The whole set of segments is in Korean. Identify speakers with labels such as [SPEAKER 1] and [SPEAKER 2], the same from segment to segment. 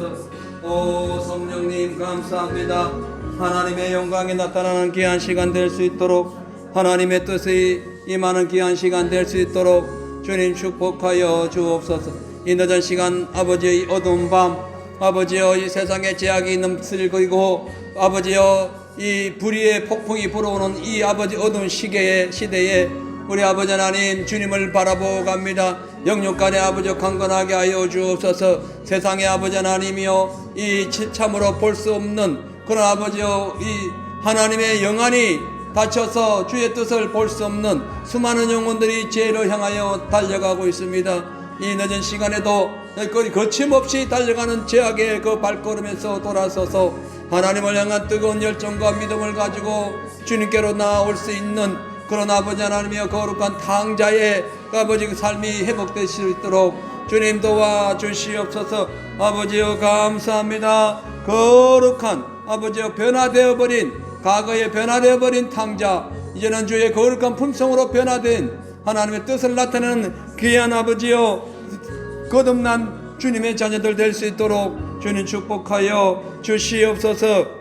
[SPEAKER 1] 주옵소서. 오 성령님 감사합니다. 하나님의 영광이 나타나는 귀한 시간 될 수 있도록, 하나님의 뜻이 임하는 귀한 시간 될 수 있도록 주님 축복하여 주옵소서. 이 늦은 시간 아버지의 어두운 밤, 아버지여 이 세상에 제약이 넘실거리고 아버지여 이 불의의 폭풍이 불어오는 이 아버지 어두운 시대에 우리 아버지 하나님 주님을 바라보고 갑니다. 영육간에 아버지 강건하게 하여 주옵소서. 세상의 아버지 하나님이여 이 참으로 볼 수 없는 그런 아버지여 이 하나님의 영안이 닫혀서 주의 뜻을 볼 수 없는 수많은 영혼들이 죄를 향하여 달려가고 있습니다. 이 늦은 시간에도 거침없이 달려가는 죄악의 그 발걸음에서 돌아서서 하나님을 향한 뜨거운 열정과 믿음을 가지고 주님께로 나아올 수 있는 그런 아버지 하나님이여 거룩한 탕자의 아버지 삶이 회복될 수 있도록 주님 도와주시옵소서. 아버지여 감사합니다. 거룩한 아버지여 변화되어버린 과거에 변화되어버린 탕자, 이제는 주의 거룩한 품성으로 변화된 하나님의 뜻을 나타내는 귀한 아버지여 거듭난 주님의 자녀들 될 수 있도록 주님 축복하여 주시옵소서.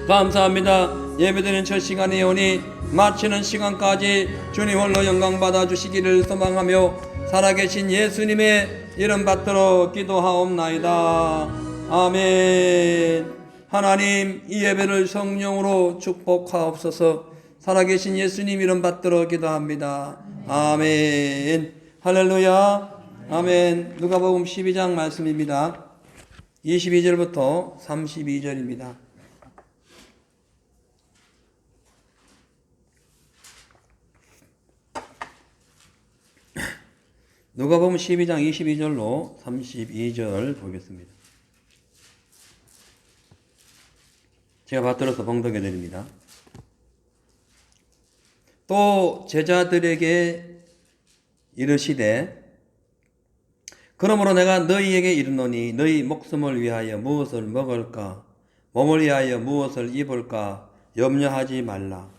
[SPEAKER 1] 감사합니다. 예배드리는 첫 시간이 오니 마치는 시간까지 주님 홀로 영광 받아 주시기를 소망하며 살아계신 예수님의 이름 받들어 기도하옵나이다. 아멘. 하나님 이 예배를 성령으로 축복하옵소서. 살아계신 예수님 이름 받들어 기도합니다. 아멘. 할렐루야. 아멘. 누가복음 12장 말씀입니다. 22절부터 32절입니다. 누가복음 12장 22절로 32절 보겠습니다. 제가 받들어서 봉독해 드립니다. 또 제자들에게 이르시되 그러므로 내가 너희에게 이르노니 너희 목숨을 위하여 무엇을 먹을까 몸을 위하여 무엇을 입을까 염려하지 말라.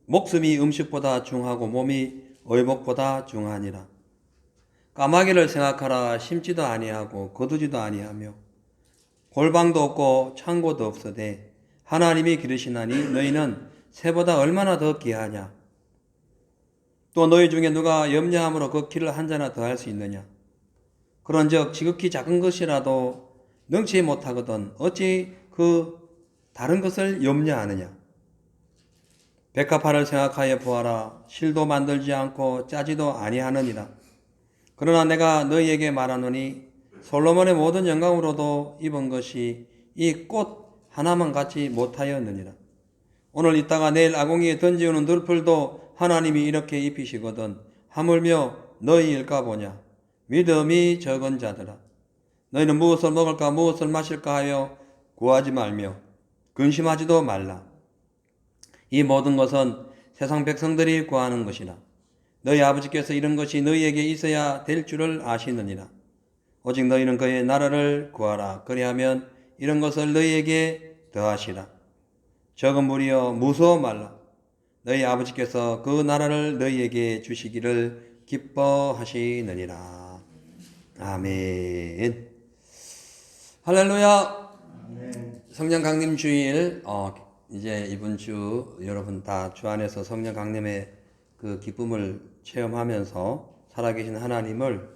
[SPEAKER 1] 목숨이 음식보다 중하고 몸이 의복보다 중하니라. 까마귀를 생각하라. 심지도 아니하고 거두지도 아니하며 골방도 없고 창고도 없으되 하나님이 기르시나니 너희는 새보다 얼마나 더 귀하냐. 또 너희 중에 누가 염려함으로 그 키를 한 자나 더 할 수 있느냐. 그런즉 지극히 작은 것이라도 능치 못하거든 어찌 그 다른 것을 염려하느냐. 백합화를 생각하여 보아라. 실도 만들지 않고 짜지도 아니하느니라. 그러나 내가 너희에게 말하노니 솔로몬의 모든 영광으로도 입은 것이 이 꽃 하나만 같이 못하였느니라. 오늘 있다가 내일 아궁이에 던지우는 들풀도 하나님이 이렇게 입히시거든 하물며 너희일까 보냐. 믿음이 적은 자들아. 너희는 무엇을 먹을까 무엇을 마실까 하여 구하지 말며 근심하지도 말라. 이 모든 것은 세상 백성들이 구하는 것이라. 너희 아버지께서 이런 것이 너희에게 있어야 될 줄을 아시느니라. 오직 너희는 그의 나라를 구하라. 그리하면 이런 것을 너희에게 더하시라. 적은 무리여 무서워 말라. 너희 아버지께서 그 나라를 너희에게 주시기를 기뻐하시느니라. 아멘. 할렐루야. 아멘. 성령 강림 주일 이제 이번 주 여러분 다 주 안에서 성령 강림의 그 기쁨을 체험하면서 살아계신 하나님을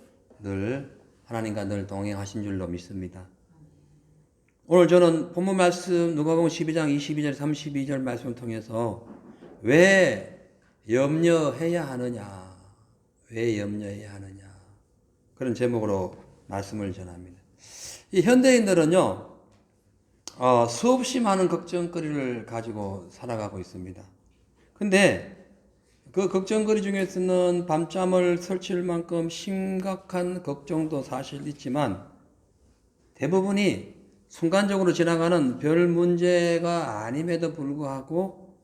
[SPEAKER 1] 하나님과 늘 동행하신 줄로 믿습니다. 오늘 저는 본문 말씀 누가복음 12장 22절 32절 말씀을 통해서 왜 염려해야 하느냐, 왜 염려해야 하느냐 그런 제목으로 말씀을 전합니다. 이 현대인들은요 수없이 많은 걱정거리를 가지고 살아가고 있습니다. 근데 그 걱정거리 중에서는 밤잠을 설칠 만큼 심각한 걱정도 사실 있지만 대부분이 순간적으로 지나가는 별 문제가 아님에도 불구하고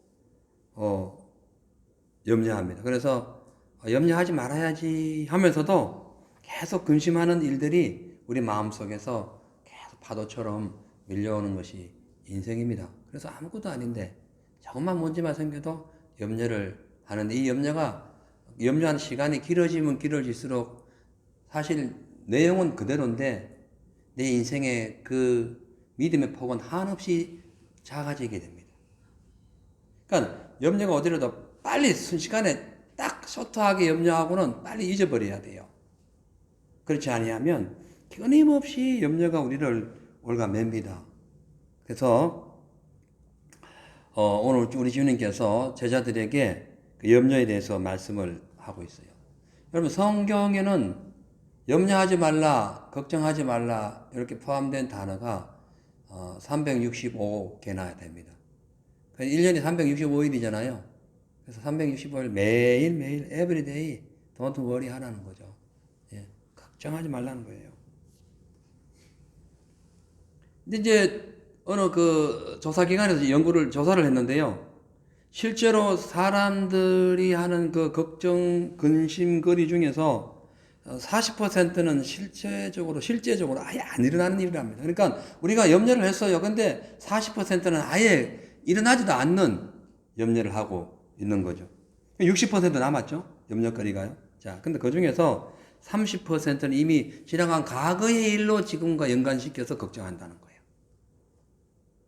[SPEAKER 1] 염려합니다. 그래서 염려하지 말아야지 하면서도 계속 근심하는 일들이 우리 마음속에서 계속 파도처럼 밀려오는 것이 인생입니다. 그래서 아무것도 아닌데 조금만 문제만 생겨도 염려를 하는데 이 염려하는 시간이 길어지면 길어질수록 사실 내용은 그대로인데 내 인생의 그 믿음의 폭은 한없이 작아지게 됩니다. 그러니까 염려가 어디라도 빨리 순식간에 딱 쇼트하게 염려하고는 빨리 잊어버려야 돼요. 그렇지 아니하면 끊임없이 염려가 우리를 올가맵니다. 그래서 오늘 우리 주님께서 제자들에게 그 염려에 대해서 말씀을 하고 있어요. 여러분 성경에는 염려하지 말라, 걱정하지 말라 이렇게 포함된 단어가 365개나 됩니다. 1년이 365일이잖아요. 그래서 365일 매일매일 everyday don't worry 하라는 거죠. 예, 걱정하지 말라는 거예요. 근데 이제 어느 그 조사기관에서 조사를 했는데요. 실제로 사람들이 하는 그 걱정, 근심거리 중에서 40%는 실제적으로 아예 안 일어나는 일이랍니다. 그러니까 우리가 염려를 했어요. 근데 40%는 아예 일어나지도 않는 염려를 하고 있는 거죠. 60% 남았죠? 염려거리가요. 자, 근데 그 중에서 30%는 이미 지나간 과거의 일로 지금과 연관시켜서 걱정한다는 거예요.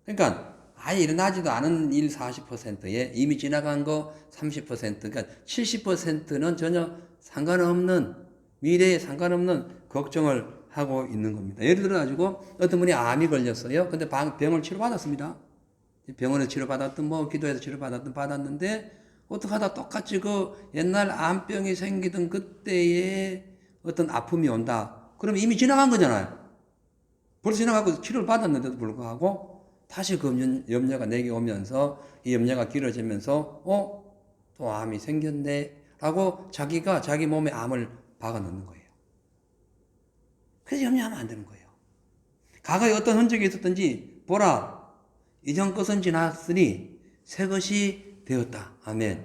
[SPEAKER 1] 그러니까 아예 일어나지도 않은 일 40%에 이미 지나간 거 30%, 그러니까 70%는 전혀 상관없는, 미래에 상관없는 걱정을 하고 있는 겁니다. 예를 들어가지고 어떤 분이 암이 걸렸어요. 근데 병을 치료받았습니다. 병원에서 치료받았든 기도해서 치료받았든 받았는데 어떻게 하다 똑같이 그 옛날 암병이 생기던 그때의 어떤 아픔이 온다. 그럼 이미 지나간 거잖아요. 벌써 지나가고 치료를 받았는데도 불구하고 다시 그 염려가 내게 오면서 이 염려가 길어지면서 또 암이 생겼네 라고 자기가 자기 몸에 암을 박아넣는 거예요. 그래서 염려하면 안 되는 거예요. 과거에 어떤 흔적이 있었든지 보라, 이전 것은 지났으니 새 것이 되었다. 아멘.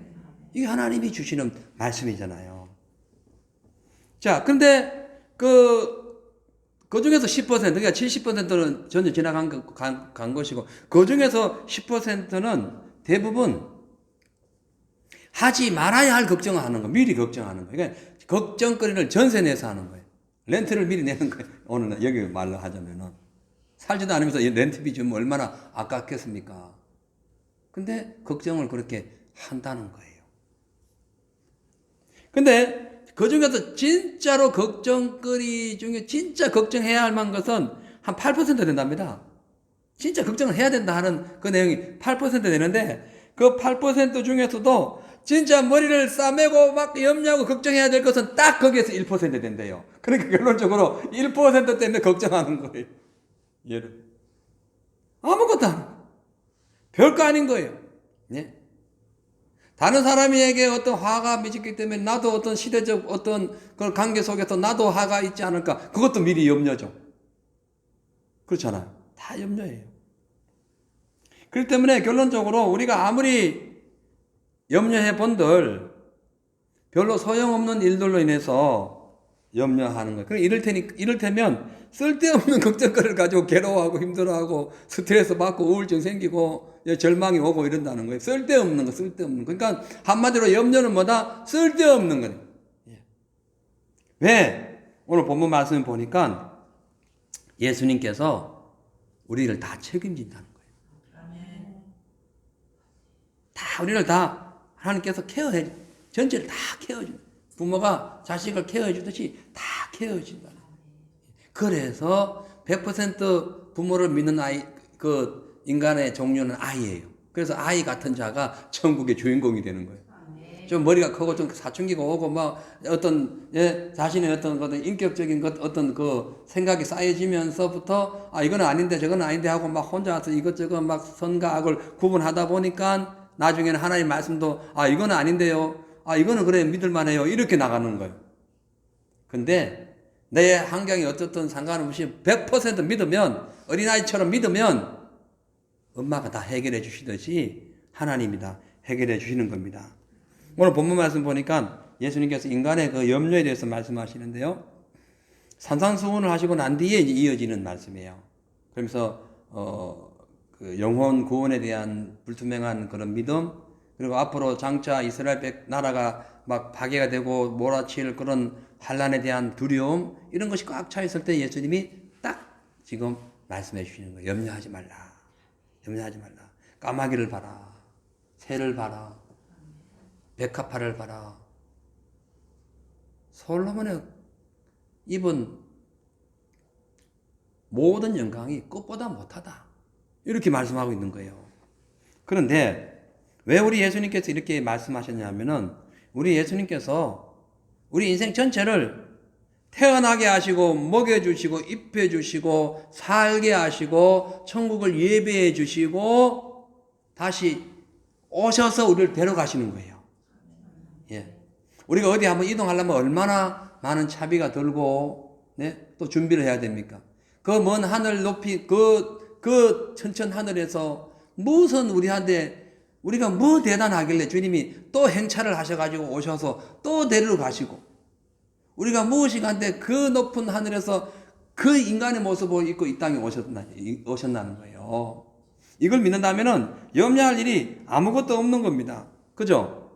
[SPEAKER 1] 이게 하나님이 주시는 말씀이잖아요. 자, 근데 그 중에서 10%, 그러니까 70%는 전혀 지나간 것이고, 그 중에서 10%는 대부분 하지 말아야 할 걱정을 하는 거예요. 미리 걱정하는 거예요. 그러니까 걱정거리를 전세 내서 하는 거예요. 렌트를 미리 내는 거예요. 오늘 여기 말로 하자면은. 살지도 않으면서 렌트비 주면 얼마나 아깝겠습니까? 근데 걱정을 그렇게 한다는 거예요. 근데 그 중에서 진짜로 걱정거리 중에 진짜 걱정해야 할 만한 것은 한 8% 된답니다. 진짜 걱정을 해야 된다 하는 그 내용이 8% 되는데 그 8% 중에서도 진짜 머리를 싸매고 막 염려하고 걱정해야 될 것은 딱 거기에서 1% 된대요. 그러니까 결론적으로 1% 때문에 걱정하는 거예요. 얘를. 아무것도 안 하고. 별거 아닌 거예요. 예? 다른 사람에게 어떤 화가 미쳤기 때문에 나도 어떤 시대적 어떤 그런 관계 속에서 나도 화가 있지 않을까. 그것도 미리 염려죠. 그렇잖아요. 다 염려예요. 그렇기 때문에 결론적으로 우리가 아무리 염려해 본들 별로 소용없는 일들로 인해서 염려하는 거예요. 그럼 이를테면 쓸데없는 걱정거리를 가지고 괴로워하고 힘들어하고 스트레스 받고 우울증 생기고 절망이 오고 이런다는 거예요. 쓸데없는 거. 그러니까 한마디로 염려는 뭐다? 쓸데없는 거예요. 왜? 오늘 본문 말씀 보니까 예수님께서 우리를 다 책임진다는 거예요. 다 우리를 다 하나님께서 케어해, 전체를 다 케어해준다. 부모가 자식을 케어해주듯이 다 케어해준다. 그래서 100% 부모를 믿는 그 인간의 종류는 아이예요. 그래서 아이 같은 자가 천국의 주인공이 되는 거예요. 좀 머리가 크고 좀 사춘기가 오고 막 어떤 자신의 어떤 인격적인 어떤 그 생각이 쌓여지면서부터 이거는 아닌데 저거는 아닌데 하고 막 혼자서 이것저것 막 선과 악을 구분하다 보니까 나중에는 하나님 말씀도 이거는 아닌데요. 이거는 그래 믿을만해요. 이렇게 나가는 거예요. 근데 내 환경이 어떻든 상관없이 100% 믿으면 어린아이처럼 믿으면 엄마가 다 해결해 주시듯이 하나님이 다 해결해 주시는 겁니다. 오늘 본문 말씀 보니까 예수님께서 인간의 그 염려에 대해서 말씀하시는데요. 산상수훈을 하시고 난 뒤에 이어지는 말씀이에요. 그러면서 그 영혼 구원에 대한 불투명한 그런 믿음, 그리고 앞으로 장차 이스라엘 나라가 막 파괴가 되고 몰아칠 그런 환란에 대한 두려움, 이런 것이 꽉 차 있을 때 예수님이 딱 지금 말씀해 주시는 거예요. 염려하지 말라. 염려하지 말라. 까마귀를 봐라. 새를 봐라. 백합화를 봐라. 솔로몬의 입은 모든 영광이 꽃보다 못하다. 이렇게 말씀하고 있는 거예요. 그런데 왜 우리 예수님께서 이렇게 말씀하셨냐면은 우리 예수님께서 우리 인생 전체를 태어나게 하시고 먹여주시고 입혀주시고 살게 하시고 천국을 예배해 주시고 다시 오셔서 우리를 데려가시는 거예요. 예. 우리가 어디 한번 이동하려면 얼마나 많은 차비가 들고 네? 또 준비를 해야 됩니까? 그 먼 하늘 높이 그 천천 하늘에서 무슨 우리가 뭐 대단하길래 주님이 또 행차를 하셔가지고 오셔서 또 데리러 가시고 우리가 무엇인가한데 그 높은 하늘에서 그 인간의 모습을 입고 이 땅에 오셨다는 거예요. 이걸 믿는다면은 염려할 일이 아무것도 없는 겁니다. 그죠?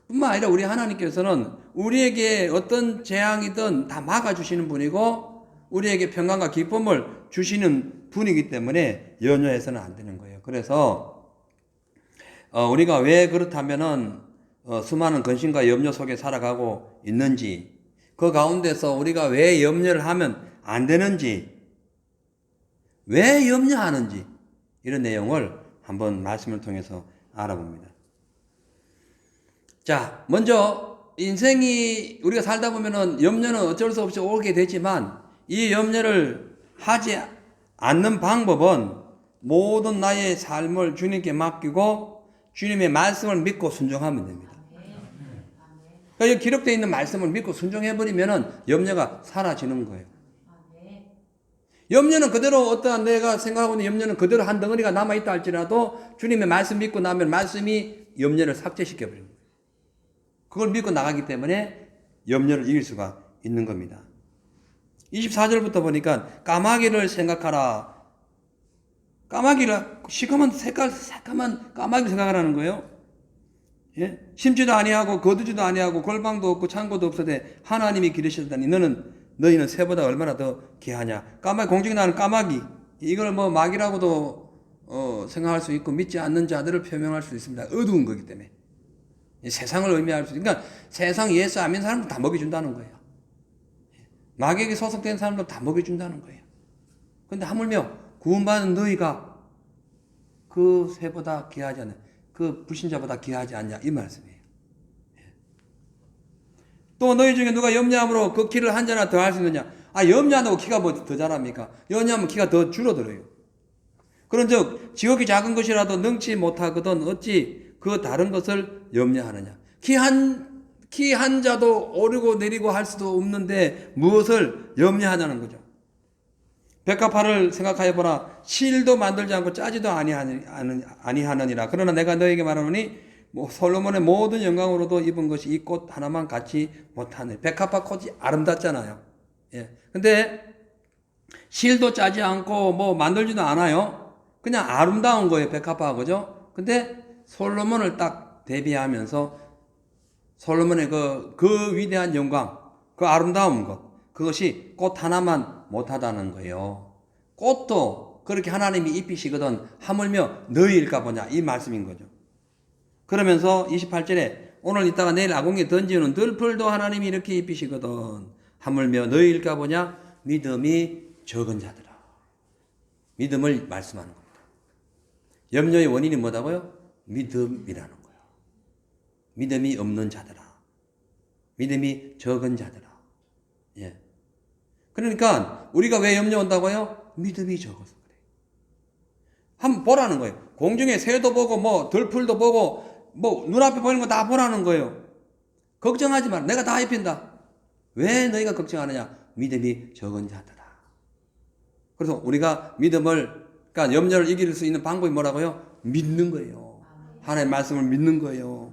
[SPEAKER 1] 뿐만 아니라 우리 하나님께서는 우리에게 어떤 재앙이든 다 막아주시는 분이고 우리에게 평강과 기쁨을 주시는 분이기 때문에 염려해서는 안 되는 거예요. 그래서 우리가 왜 그렇다면은 수많은 근심과 염려 속에 살아가고 있는지, 그 가운데서 우리가 왜 염려를 하면 안 되는지, 왜 염려하는지 이런 내용을 한번 말씀을 통해서 알아봅니다. 자, 먼저 인생이 우리가 살다 보면은 염려는 어쩔 수 없이 오게 되지만 이 염려를 하지 않는 방법은 모든 나의 삶을 주님께 맡기고 주님의 말씀을 믿고 순종하면 됩니다. 그러니까 여기 기록되어 있는 말씀을 믿고 순종해버리면은 염려가 사라지는 거예요. 염려는 그대로 어떠한 내가 생각하고 있는 염려는 그대로 한 덩어리가 남아있다 할지라도 주님의 말씀 믿고 나면 말씀이 염려를 삭제시켜버립니다. 그걸 믿고 나가기 때문에 염려를 이길 수가 있는 겁니다. 24절부터 보니까 까마귀를 생각하라. 까마귀를 시커먼 새까만 까마귀를 생각하라는 거예요. 예? 심지도 아니하고 거두지도 아니하고 골방도 없고 창고도 없으되 하나님이 기르셨다니 너희는 새보다 얼마나 더 귀하냐. 공중에 나는 까마귀 이걸 뭐 마귀라고도 생각할 수 있고 믿지 않는 자들을 표명할 수 있습니다. 어두운 거기 때문에 세상을 의미할 수 있고 그러니까 세상 예수 안 믿는 사람들 다 먹여준다는 거예요. 마귀에게 소속된 사람들 다 먹여준다는 거예요. 그런데 하물며 구원받은 너희가 그 새보다 귀하지 않냐, 그 불신자보다 귀하지 않냐 이 말씀이에요. 또 너희 중에 누가 염려함으로 그 키를 한 자나 더 할 수 있느냐. 염려한다고 키가 뭐 더 자랍니까? 염려하면 키가 더 줄어들어요. 그런즉 지극히 작은 것이라도 능치 못하거든 어찌 그 다른 것을 염려하느냐. 키 한 자도 오르고 내리고 할 수도 없는데 무엇을 염려하냐는 거죠. 백합화를 생각하여 보라. 실도 만들지 않고 짜지도 아니하느니라. 그러나 내가 너에게 말하노니 솔로몬의 모든 영광으로도 입은 것이 이 꽃 하나만 같이 못하네. 백합화 꽃이 아름답잖아요. 예. 근데 실도 짜지 않고 뭐 만들지도 않아요. 그냥 아름다운 거예요. 백합화 그죠? 근데 솔로몬을 딱 대비하면서 솔로몬의 그 위대한 영광, 그 아름다운 것, 그것이 꽃 하나만 못하다는 거예요. 꽃도 그렇게 하나님이 입히시거든 하물며 너희일까 보냐 이 말씀인 거죠. 그러면서 28절에 오늘 이따가 내일 아궁이에 던지는 들풀도 하나님이 이렇게 입히시거든 하물며 너희일까 보냐 믿음이 적은 자들아. 믿음을 말씀하는 겁니다. 염려의 원인이 뭐다고요? 믿음이라는 거예요. 믿음이 없는 자들아. 믿음이 적은 자들아. 예. 그러니까 우리가 왜 염려 온다고요? 믿음이 적어서 그래요. 한번 보라는 거예요. 공중에 새도 보고 뭐 들풀도 보고 뭐 눈앞에 보이는 거 다 보라는 거예요. 걱정하지 마라. 내가 다 입힌다. 왜 너희가 걱정하느냐? 믿음이 적은 자들아. 그래서 우리가 그러니까 염려를 이길 수 있는 방법이 뭐라고요? 믿는 거예요. 하나님의 말씀을 믿는 거예요.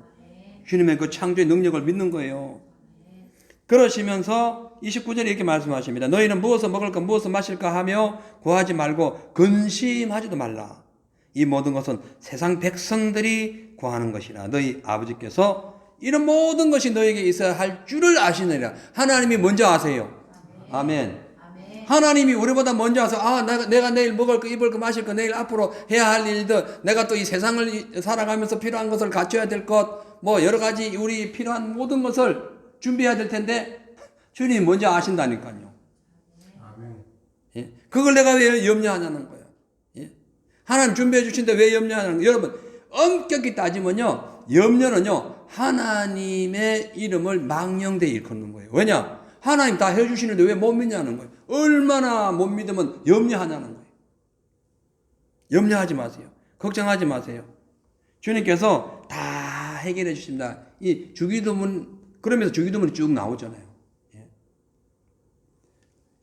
[SPEAKER 1] 주님의 그 창조의 능력을 믿는 거예요. 그러시면서 29절에 이렇게 말씀하십니다. 너희는 무엇을 먹을까 무엇을 마실까 하며 구하지 말고 근심하지도 말라. 이 모든 것은 세상 백성들이 구하는 것이라. 너희 아버지께서 이런 모든 것이 너에게 있어야 할 줄을 아시느니라. 하나님이 먼저 아세요. 아멘. 하나님이 우리보다 먼저 와서 내가 내일 먹을 거 입을 거 마실 거 내일 앞으로 해야 할 일들 내가 또 이 세상을 살아가면서 필요한 것을 갖춰야 될 것 뭐 여러 가지 우리 필요한 모든 것을 준비해야 될 텐데 주님이 먼저 아신다니까요. 예? 그걸 내가 왜 염려하냐는 거예요. 예? 하나님 준비해 주신데 왜 염려하냐는 거예요. 여러분 엄격히 따지면요 염려는요 하나님의 이름을 망령되이 일컫는 거예요. 왜냐? 하나님 다 해주시는데 왜 못 믿냐는 거예요. 얼마나 못 믿으면 염려하냐는 거예요. 염려하지 마세요. 걱정하지 마세요. 주님께서 다 해결해 주십니다. 이 주기도문 그러면서 주기도문이 쭉 나오잖아요. 예.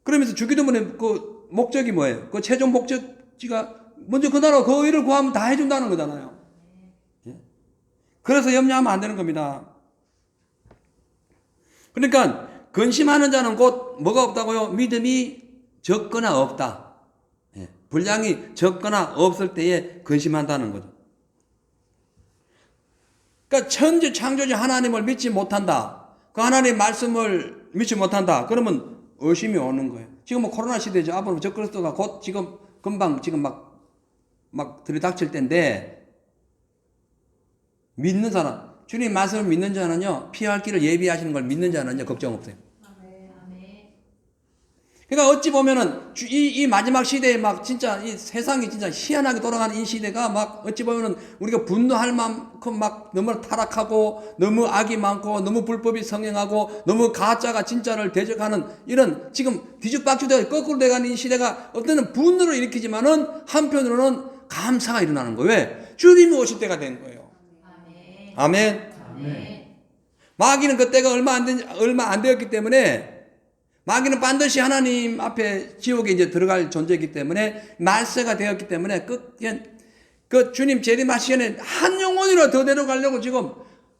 [SPEAKER 1] 그러면서 주기도문의 그 목적이 뭐예요? 그 최종 목적지가 먼저 그 나라 그 일을 구하면 다 해준다는 거잖아요. 예. 그래서 염려하면 안 되는 겁니다. 그러니까 근심하는 자는 곧 뭐가 없다고요? 믿음이 적거나 없다. 예. 분량이 적거나 없을 때에 근심한다는 거죠. 그러니까 천지 창조주 하나님을 믿지 못한다. 그 하나님의 말씀을 믿지 못한다. 그러면 의심이 오는 거예요. 지금 뭐 코로나 시대죠. 앞으로 적그리스도가 곧 지금 금방 지금 막 들이닥칠 때인데 믿는 사람, 주님 말씀을 믿는 자는요 피할 길을 예비하시는 걸 믿는 자는요 걱정 없어요. 그러니까 어찌 보면은 이 마지막 시대에 막 진짜 이 세상이 진짜 희한하게 돌아가는 이 시대가 막 어찌 보면은 우리가 분노할 만큼 막 너무 타락하고 너무 악이 많고 너무 불법이 성행하고 너무 가짜가 진짜를 대적하는 이런 지금 뒤죽박죽되어 거꾸로 돼가는 이 시대가 어떤 분노를 일으키지만은 한편으로는 감사가 일어나는 거예요. 왜? 주님이 오실 때가 된 거예요. 아멘. 아멘. 마귀는 그때가 얼마 안 되었기 때문에 마귀는 반드시 하나님 앞에 지옥에 이제 들어갈 존재이기 때문에 말세가 되었기 때문에 그 주님 재림하시기 전에 한 영혼이라도 더 데려가려고 지금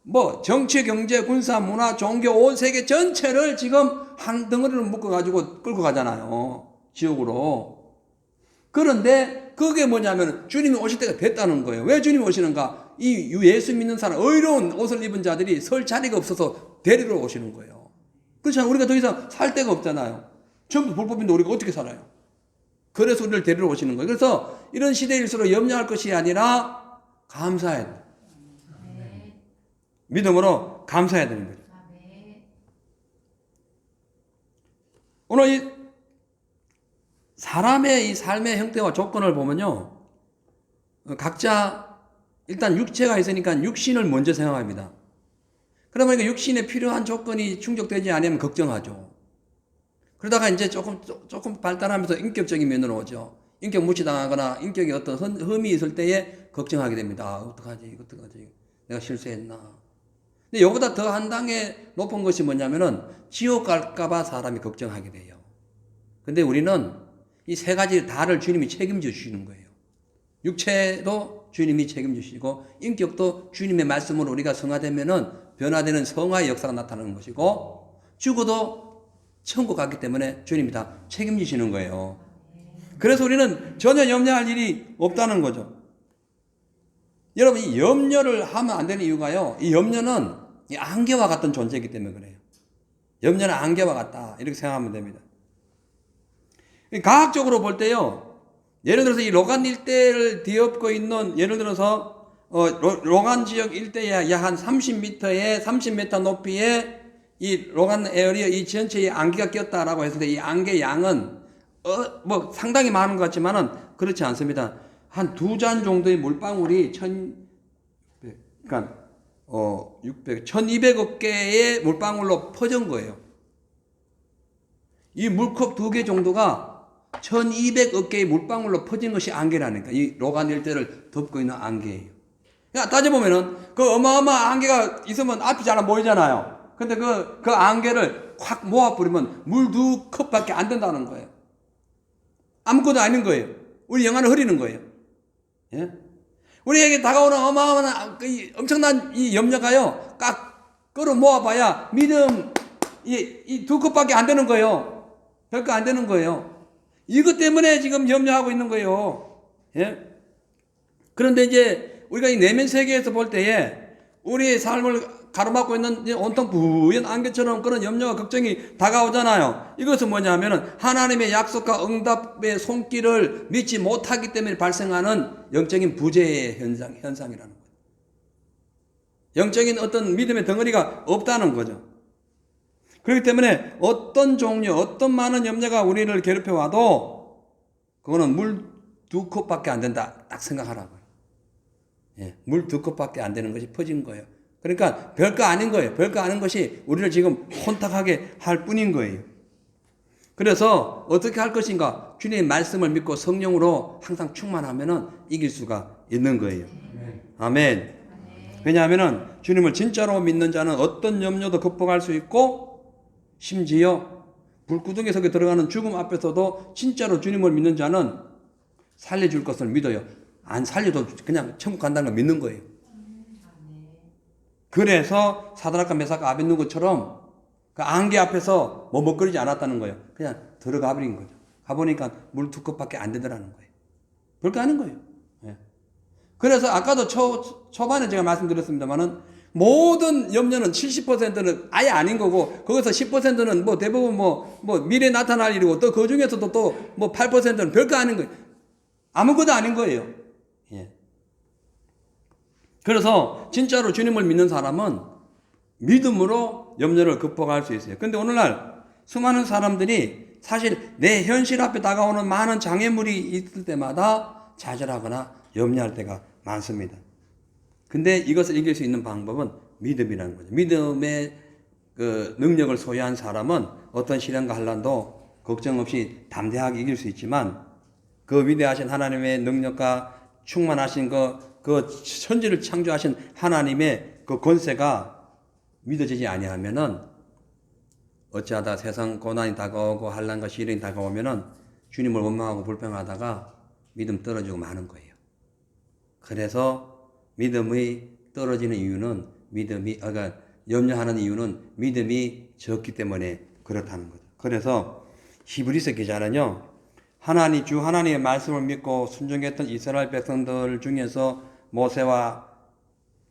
[SPEAKER 1] 뭐 정치, 경제, 군사, 문화, 종교 온 세계 전체를 지금 한 덩어리로 묶어가지고 끌고 가잖아요. 지옥으로. 그런데 그게 뭐냐면 주님이 오실 때가 됐다는 거예요. 왜 주님이 오시는가? 이 예수 믿는 사람, 의로운 옷을 입은 자들이 설 자리가 없어서 데리러 오시는 거예요. 그렇잖아요. 우리가 더 이상 살 데가 없잖아요. 전부 불법인데 우리가 어떻게 살아요? 그래서 우리를 데리러 오시는 거예요. 그래서 이런 시대일수록 염려할 것이 아니라 감사해야 돼요. 믿음으로 감사해야 되는 거죠. 오늘 이 사람의 이 삶의 형태와 조건을 보면요. 각자 일단 육체가 있으니까 육신을 먼저 생각합니다. 그러면 육신에 필요한 조건이 충족되지 않으면 걱정하죠. 그러다가 이제 조금 발달하면서 인격적인 면으로 오죠. 인격 무시당하거나 인격에 어떤 흠이 있을 때에 걱정하게 됩니다. 어떡하지? 내가 실수했나? 근데 이거보다 더 한 단계 높은 것이 뭐냐면은 지옥 갈까봐 사람이 걱정하게 돼요. 근데 우리는 이 세 가지 다를 주님이 책임져 주시는 거예요. 육체도 주님이 책임져 주시고 인격도 주님의 말씀으로 우리가 성화되면은 변화되는 성화의 역사가 나타나는 것이고 죽어도 천국 갔기 때문에 주님이 다 책임지시는 거예요. 그래서 우리는 전혀 염려할 일이 없다는 거죠. 여러분 이 염려를 하면 안 되는 이유가요. 이 염려는 이 안개와 같은 존재이기 때문에 그래요. 염려는 안개와 같다 이렇게 생각하면 됩니다. 과학적으로 볼 때요. 예를 들어서 이 로간 일대를 뒤엎고 있는 예를 들어서 로간 지역 일대에 약 한 30m 높이의 이 로간 에어리어 이 전체에 안개가 꼈다라고 했을 때 이 안개 양은 뭐 상당히 많은 것 같지만은 그렇지 않습니다. 한 2잔 정도의 물방울이 1200억 개의 물방울로 퍼진 거예요. 이 물컵 2개 정도가 1200억 개의 물방울로 퍼진 것이 안개라니까. 이 로간 일대를 덮고 있는 안개예요. 그러니까 따져보면은 그 어마어마한 안개가 있으면 앞이 잘 안 보이잖아요. 근데 그 안개를 확 모아버리면 물 2컵밖에 안 된다는 거예요. 아무것도 아닌 거예요. 우리 영안을 흐리는 거예요. 예? 우리에게 다가오는 어마어마한 엄청난 이 염려가요. 꽉 끌어 모아봐야 믿음 이 2컵밖에 안 되는 거예요. 별거 안 되는 거예요. 이것 때문에 지금 염려하고 있는 거예요. 예? 그런데 이제 우리가 이 내면 세계에서 볼 때에 우리의 삶을 가로막고 있는 온통 부연 안개처럼 그런 염려와 걱정이 다가오잖아요. 이것은 뭐냐면은 하나님의 약속과 응답의 손길을 믿지 못하기 때문에 발생하는 영적인 부재의 현상이라는 거예요. 영적인 어떤 믿음의 덩어리가 없다는 거죠. 그렇기 때문에 어떤 종류, 어떤 많은 염려가 우리를 괴롭혀와도 그거는 물 2컵밖에 안 된다. 딱 생각하라고요. 예, 물 2컵밖에 안 되는 것이 퍼진 거예요. 그러니까 별거 아닌 거예요. 별거 아닌 것이 우리를 지금 혼탁하게 할 뿐인 거예요. 그래서 어떻게 할 것인가? 주님의 말씀을 믿고 성령으로 항상 충만하면은 이길 수가 있는 거예요. 아멘. 왜냐하면은 주님을 진짜로 믿는 자는 어떤 염려도 극복할 수 있고 심지어 불구덩이 속에 들어가는 죽음 앞에서도 진짜로 주님을 믿는 자는 살려줄 것을 믿어요. 안 살려도 그냥 천국 간다는 걸 믿는 거예요. 그래서 사드락과 메삭과 아벳느고처럼 그 안개 앞에서 머뭇거리지 않았다는 거예요. 그냥 들어가 버린 거죠. 가보니까 물 2컵밖에 안 되더라는 거예요. 별거 아닌 거예요. 예. 그래서 아까도 초반에 제가 말씀드렸습니다만은 모든 염려는 70%는 아예 아닌 거고 거기서 10%는 뭐 대부분 뭐 미래에 나타날 일이고 또 그 중에서도 또 뭐 8%는 별거 아닌 거예요. 아무것도 아닌 거예요. 예. 그래서 진짜로 주님을 믿는 사람은 믿음으로 염려를 극복할 수 있어요. 근데 오늘날 수많은 사람들이 사실 내 현실 앞에 다가오는 많은 장애물이 있을 때마다 좌절하거나 염려할 때가 많습니다. 근데 이것을 이길 수 있는 방법은 믿음이라는 거죠. 믿음의 그 능력을 소유한 사람은 어떤 시련과 환난도 걱정 없이 담대하게 이길 수 있지만 그 위대하신 하나님의 능력과 충만하신 그 천지를 창조하신 하나님의 그 권세가 믿어지지 아니하면은 어찌하다 세상 고난이 다가오고 환난과 시련이 다가오면은 주님을 원망하고 불평하다가 믿음 떨어지고 마는 거예요. 그래서 믿음이 떨어지는 이유는 그러니까 염려하는 이유는 믿음이 적기 때문에 그렇다는 거죠. 그래서 히브리서 기자는요, 주 하나님의 말씀을 믿고 순종했던 이스라엘 백성들 중에서 모세와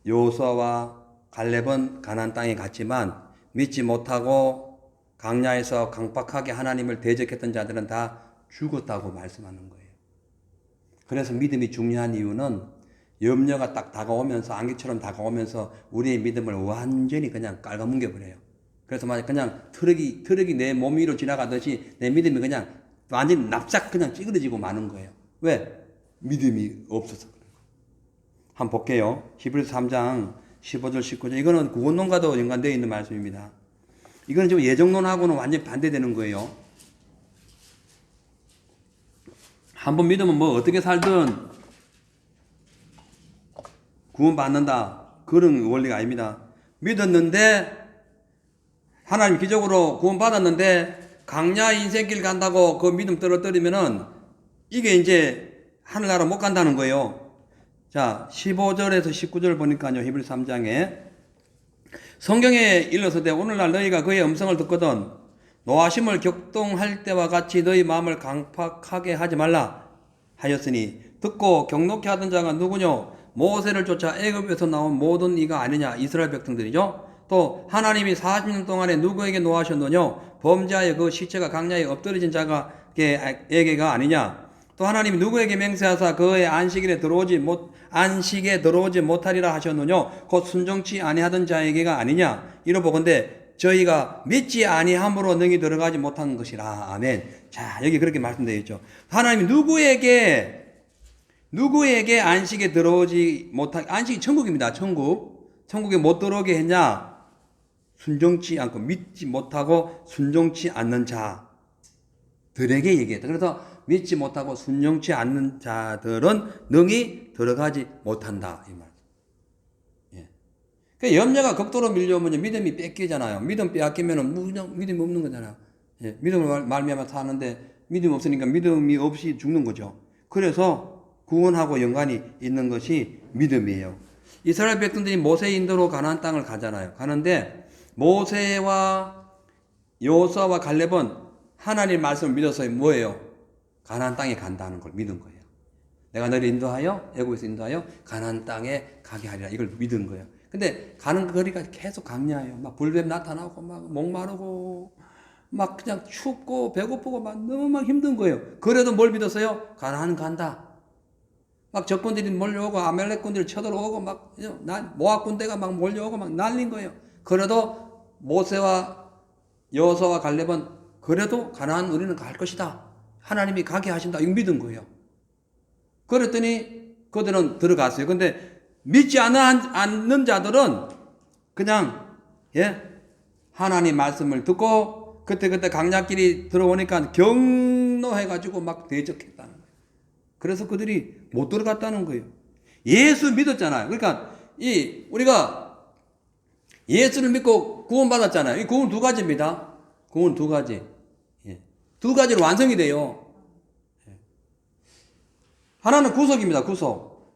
[SPEAKER 1] 여호수아와 갈렙은 가나안 땅에 갔지만 믿지 못하고 광야에서 강박하게 하나님을 대적했던 자들은 다 죽었다고 말씀하는 거예요. 그래서 믿음이 중요한 이유는 염려가 딱 다가오면서 안개처럼 다가오면서 우리의 믿음을 완전히 그냥 깔아뭉개 버려요. 그래서 만약 그냥 트럭이 내 몸 위로 지나가듯이 내 믿음이 그냥 완전히 납작 그냥 찌그러지고 마는 거예요. 왜? 믿음이 없어서 그래요. 한번 볼게요. 히브리서 3장 15절 19절 이거는 구원론과도 연관되어 있는 말씀입니다. 이거는 지금 예정론하고는 완전히 반대되는 거예요. 한번 믿으면 뭐 어떻게 살든 구원받는다. 그런 원리가 아닙니다. 믿었는데 하나님 기적으로 구원받았는데 강야 인생길 간다고 그 믿음 떨어뜨리면은 이게 이제 하늘나라 못 간다는 거예요. 자, 15절에서 19절 보니까요. 히브리 3장에 성경에 일러서되 오늘날 너희가 그의 음성을 듣거든 노하심을 격동할 때와 같이 너희 마음을 강팍하게 하지 말라 하였으니 듣고 경록케 하던 자가 누구뇨? 모세를 쫓아 애굽에서 나온 모든 이가 아니냐? 이스라엘 백성들이죠. 또 하나님이 40년 동안에 누구에게 노하셨느뇨? 범죄하여 그 시체가 강야에 엎드려진 자에게가 아니냐? 또 하나님이 누구에게 맹세하사 그의 안식에 들어오지 못하리라 하셨느뇨? 곧 순종치 아니하던 자에게가 아니냐? 이러보건대 저희가 믿지 아니함으로 능히 들어가지 못한 것이라. 아멘. 자, 여기 그렇게 말씀되어 있죠. 하나님이 누구에게 안식에 들어오지 못하게, 안식이 천국입니다. 천국에 못 들어오게 했냐? 순종치 않고 믿지 못하고 순종치 않는 자들에게 얘기했다. 그래서 믿지 못하고 순종치 않는 자들은 능히 들어가지 못한다. 이 말. 예. 그러니까 염려가 극도로 밀려오면 믿음이 뺏기잖아요. 믿음 빼앗기면 믿음이 없는 거잖아요. 예. 믿음을 말미암아 사는데 믿음 없으니까 믿음이 없이 죽는 거죠. 그래서 구원하고 연관이 있는 것이 믿음이에요. 이스라엘 백성들이 모세 인도로 가나안 땅을 가잖아요. 가는데 모세와 여호수아와 갈렙은 하나님 말씀을 믿어서 뭐예요? 가나안 땅에 간다는 걸 믿은 거예요. 내가 너를 인도하여 애굽에서 인도하여 가나안 땅에 가게 하리라. 이걸 믿은 거예요. 근데 가는 거리가 계속 강야예요. 막 불뱀 나타나고 막 목마르고 막 그냥 춥고 배고프고 막 너무 막 힘든 거예요. 그래도 뭘 믿었어요? 가나안 간다. 막 적군들이 몰려오고 아멜렉 군들이 쳐들어오고 막 모압 군대가 막 몰려오고 막 난린 거예요. 그래도 모세와 여호수아와 갈렙은 그래도 가나안 우리는 갈 것이다. 하나님이 가게 하신다. 이거 믿은 거예요. 그랬더니 그들은 들어갔어요. 근데 믿지 않는 자들은 그냥 하나님 말씀을 듣고 그때 강약길이 들어오니까 경노해가지고 막 대적했다는 거예요. 그래서 그들이 못 들어갔다는 거예요. 예수 믿었잖아요. 그러니까 우리가 예수를 믿고 구원받았잖아요. 이 구원 두 가지입니다. 구원 두 가지. 두 가지로 완성이 돼요. 하나는 구속입니다. 구속.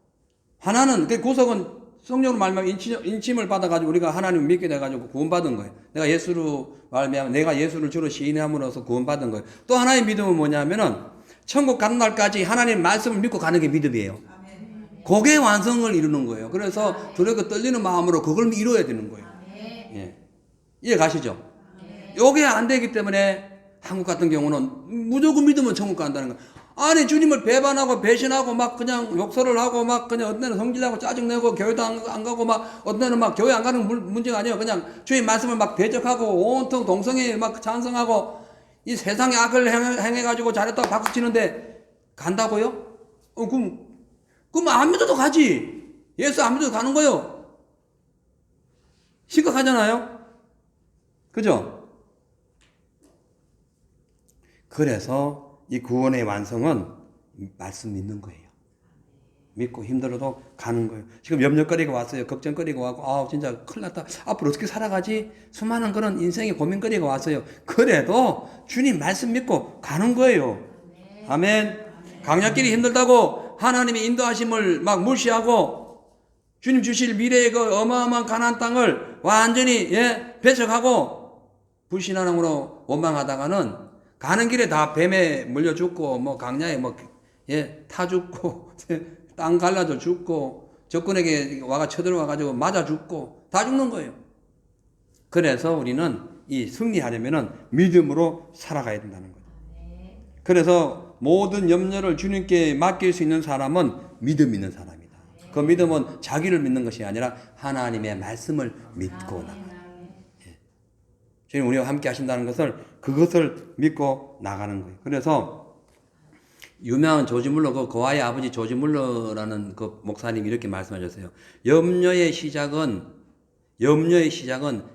[SPEAKER 1] 하나는 그 구속은 성령으로 말미암아 인침을 받아가지고 우리가 하나님을 믿게 돼가지고 구원받은 거예요. 내가 예수로 말미암아 내가 예수를 주로 시인함으로써 구원받은 거예요. 또 하나의 믿음은 뭐냐면은 천국 가는 날까지 하나님 말씀을 믿고 가는 게 믿음이에요. 그게 완성을 이루는 거예요. 그래서 두렵고 떨리는 마음으로 그걸 이루어야 되는 거예요. 이해 가시죠? 요게 안 되기 때문에 한국 같은 경우는 무조건 믿으면 천국 간다는 거예요. 아니 주님을 배반하고 배신하고 막 그냥 욕설을 하고 막 그냥 어떤 애는 성질나고 짜증내고 교회도 안 가고 막 어떤 애는 막 교회 안 가는 문제가 아니에요. 그냥 주님 말씀을 막 대적하고 온통 동성애 막 찬성하고 이 세상의 악을 행해가지고 잘했다고 박수 치는데 간다고요? 그럼 안 믿어도 가지. 예수 안 믿어도 가는 거예요. 심각하잖아요. 그죠? 그래서 이 구원의 완성은 말씀 믿는 거예요. 믿고 힘들어도 가는 거예요. 지금 염려거리가 왔어요. 걱정거리가 왔고 진짜 큰일 났다. 앞으로 어떻게 살아가지? 수많은 그런 인생의 고민거리가 왔어요. 그래도 주님 말씀 믿고 가는 거예요. 아멘. 강약길이 힘들다고 하나님의 인도하심을 막 무시하고 주님 주실 미래의 그 어마어마한 가나안 땅을 완전히 배척하고 불신하는으로 원망하다가는 가는 길에 다 뱀에 물려 죽고 뭐 강야에 타 죽고 땅 갈라져 죽고 적군에게 와가 쳐들어와가지고 맞아 죽고 다 죽는 거예요. 그래서 우리는 이 승리하려면은 믿음으로 살아가야 된다는 거예요. 그래서 모든 염려를 주님께 맡길 수 있는 사람은 믿음 있는 사람이다. 그 믿음은 자기를 믿는 것이 아니라 하나님의 말씀을 믿고 나가는. 주님 우리와 함께 하신다는 그것을 믿고 나가는 거예요. 그래서 유명한 조지 물러 고아의 아버지 조지 물러라는 그 목사님이 이렇게 말씀하셨어요. 염려의 시작은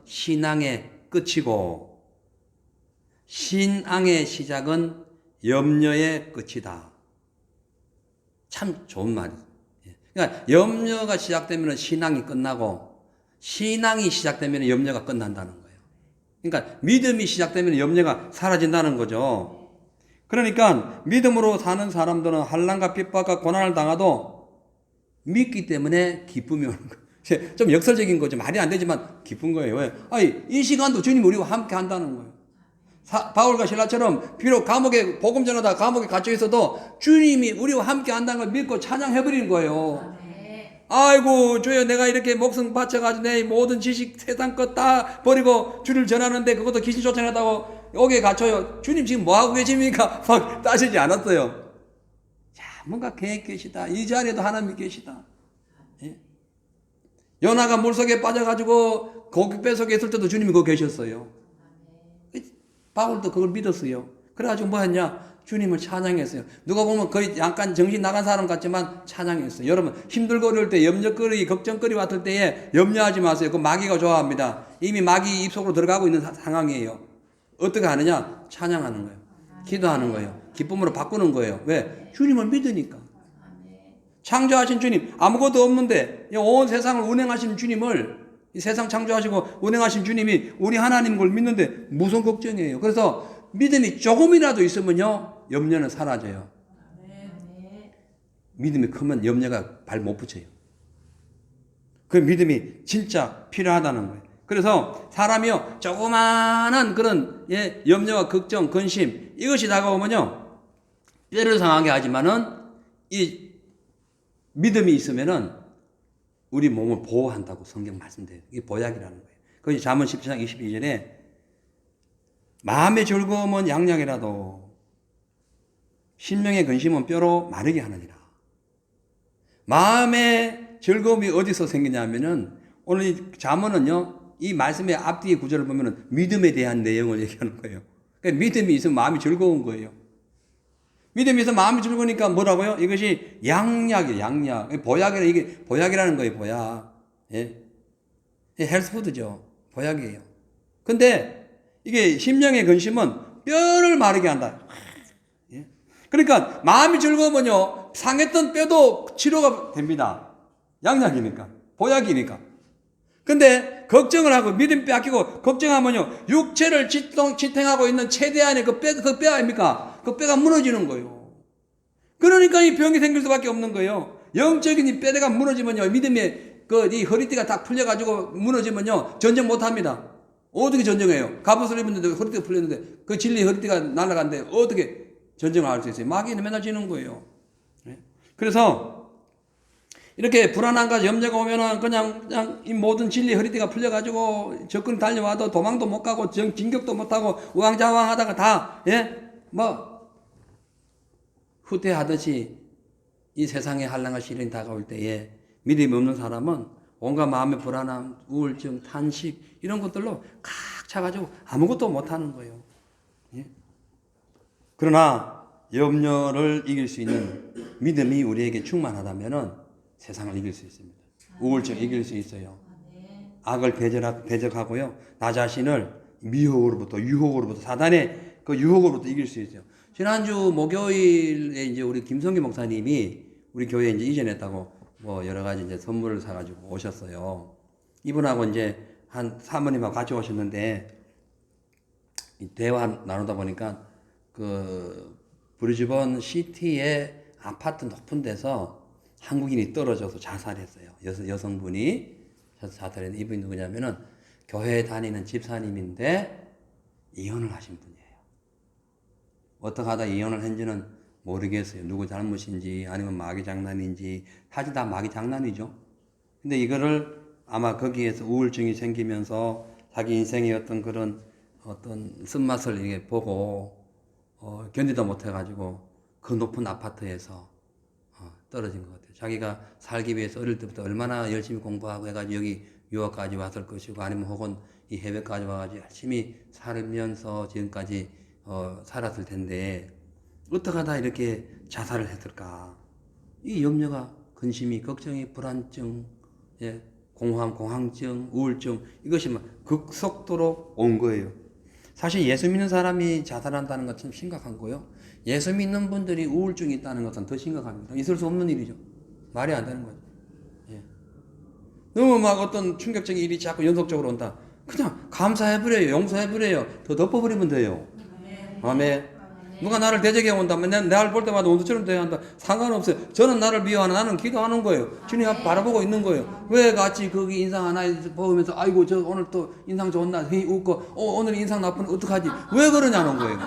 [SPEAKER 1] 신앙의 끝이고 신앙의 시작은 염려의 끝이다. 참 좋은 말이에요. 그러니까 염려가 시작되면 신앙이 끝나고 신앙이 시작되면 염려가 끝난다는 거예요. 그러니까 믿음이 시작되면 염려가 사라진다는 거죠. 그러니까 믿음으로 사는 사람들은 환난과 핍박과 고난을 당하도 믿기 때문에 기쁨이 오는 거예요. 좀 역설적인 거죠. 말이 안 되지만 기쁜 거예요. 왜? 이 시간도 주님이 우리와 함께 한다는 거예요. 바울과 실라처럼 비록 복음 전하다 감옥에 갇혀 있어도 주님이 우리와 함께 한다는 걸 믿고 찬양해버리는 거예요. 아이고 주여 내가 이렇게 목숨 바쳐가지고 내 모든 지식 세상 것 다 버리고 주를 전하는데 그것도 귀신 쫓아냈다고 여기에 갇혀요. 주님 지금 뭐하고 계십니까? 막 따지지 않았어요. 자 뭔가 계획 계시다. 이 자리에도 하나님이 계시다. 요나가 물속에 빠져가지고 고기 뱃속에 있을 때도 주님이 거기 계셨어요. 바울도 그걸 믿었어요. 그래가지고 뭐 했냐? 주님을 찬양했어요. 누가 보면 거의 약간 정신 나간 사람 같지만 찬양했어요. 여러분 힘들고 어려울 때 염려거리 걱정거리 왔을 때에 염려하지 마세요. 그 마귀가 좋아합니다. 이미 마귀 입속으로 들어가고 있는 상황이에요. 어떻게 하느냐? 찬양하는 거예요. 기도하는 거예요. 기쁨으로 바꾸는 거예요. 왜? 주님을 믿으니까. 창조하신 주님 아무것도 없는데 온 세상을 운행하신 주님을 이 세상 창조하시고 운행하신 주님이 우리 하나님 걸 믿는데 무슨 걱정이에요. 그래서 믿음이 조금이라도 있으면요 염려는 사라져요. 믿음이 크면 염려가 발 못 붙여요. 그 믿음이 진짜 필요하다는 거예요. 그래서 사람이요 조그마한 그런 염려와 걱정, 근심 이것이 다가오면요 뼈를 상하게 하지만은 이 믿음이 있으면은 우리 몸을 보호한다고 성경 말씀돼요. 이게 보약이라는 거예요. 그것이 잠언 17장 22절에 마음의 즐거움은 양약이라도 심령의 근심은 뼈로 마르게 하느니라. 마음의 즐거움이 어디서 생기냐면은 오늘 이 잠언은요, 이 말씀의 앞뒤의 구절을 보면은 믿음에 대한 내용을 얘기하는 거예요. 그러니까 믿음이 있으면 마음이 즐거운 거예요. 믿음이 있으면 마음이 즐거우니까 뭐라고요? 이것이 양약이에요, 양약. 이게 보약이라는 거예요, 보약. 예. 헬스푸드죠. 보약이에요. 근데 이게 심령의 근심은 뼈를 마르게 한다. 예. 그러니까 마음이 즐거우면요, 상했던 뼈도 치료가 됩니다. 양약이니까, 보약이니까. 근데 걱정을 하고 믿음 빼앗기고 걱정하면요, 육체를 지탱하고 있는 최대한의 그 뼈 아닙니까? 그 뼈가 무너지는 거예요. 그러니까 이 병이 생길 수밖에 없는 거예요. 영적인 이 뼈대가 무너지면요, 믿음의 이 허리띠가 딱 풀려가지고 무너지면요, 전쟁 못 합니다. 어떻게 전쟁해요? 갑옷을 입었는데 허리띠가 풀렸는데 그 진리 허리띠가 날아갔는데 어떻게 전쟁을 할 수 있어요? 마귀는 맨날 지는 거예요. 그래서 이렇게 불안함과 염려가 오면은 그냥 이 모든 진리 허리띠가 풀려가지고 적군 달려와도 도망도 못 가고 진격도 못 하고 우왕좌왕하다가 다 후퇴하듯이 이 세상의 한량과 시련이 다가올 때에 믿음이 없는 사람은 온갖 마음의 불안함, 우울증, 탄식 이런 것들로 칵 차가지고 아무것도 못 하는 거예요. 예? 그러나 염려를 이길 수 있는 믿음이 우리에게 충만하다면은 세상을 이길 수 있습니다. 우울증 이길 수 있어요. 악을 배제하고요. 나 자신을 미혹으로부터, 유혹으로부터, 사단의 그 유혹으로부터 이길 수 있어요. 지난주 목요일에 이제 우리 김성기 목사님이 우리 교회에 이제 이전했다고 뭐 여러 가지 이제 선물을 사가지고 오셨어요. 이분하고 이제 한 사모님하고 같이 오셨는데 대화 나누다 보니까 그 브리즈번 시티의 아파트 높은 데서 한국인이 떨어져서 자살했어요. 여성분이 자살했는데 이분이 누구냐면은 교회에 다니는 집사님인데 이혼을 하신 분이에요. 어떻게 하다 이혼을 했는지는 모르겠어요. 누구 잘못인지 아니면 마귀 장난인지 사실 다 마귀 장난이죠. 근데 이거를 아마 거기에서 우울증이 생기면서 자기 인생의 어떤 쓴맛을 이게 보고 견디다 못해가지고 그 높은 아파트에서 떨어진 것 같아요. 자기가 살기 위해서 어릴 때부터 얼마나 열심히 공부하고 해가지고 여기 유학까지 왔을 것이고 아니면 혹은 이 해외까지 와가지고 열심히 살면서 지금까지 살았을 텐데 어떻게 하다 이렇게 자살을 했을까? 이 염려가 근심이 걱정이 불안증, 예, 공황증, 우울증 이것이 막 급속도로 온 거예요. 사실 예수 믿는 사람이 자살한다는 것은 심각한 거요. 예수 믿는 분들이 우울증이 있다는 것은 더 심각합니다. 있을 수 없는 일이죠. 말이 안 되는 거죠. 예. 너무 막 어떤 충격적인 일이 자꾸 연속적으로 온다. 그냥 감사해버려요. 용서해버려요. 더 덮어버리면 돼요. 아멘. 누가 나를 대적해 온다면 나를 볼 때마다 온도처럼 돼야 한다. 상관없어요. 저는 나를 미워하는 나는 기도하는 거예요. 주님 앞 바라보고 있는 거예요. 왜 같이 거기 인상 하나 보면서 아이고 저 오늘 또 인상 좋은 날 웃고 오늘 인상 나쁘면 어떡하지? 왜 그러냐는 거예요.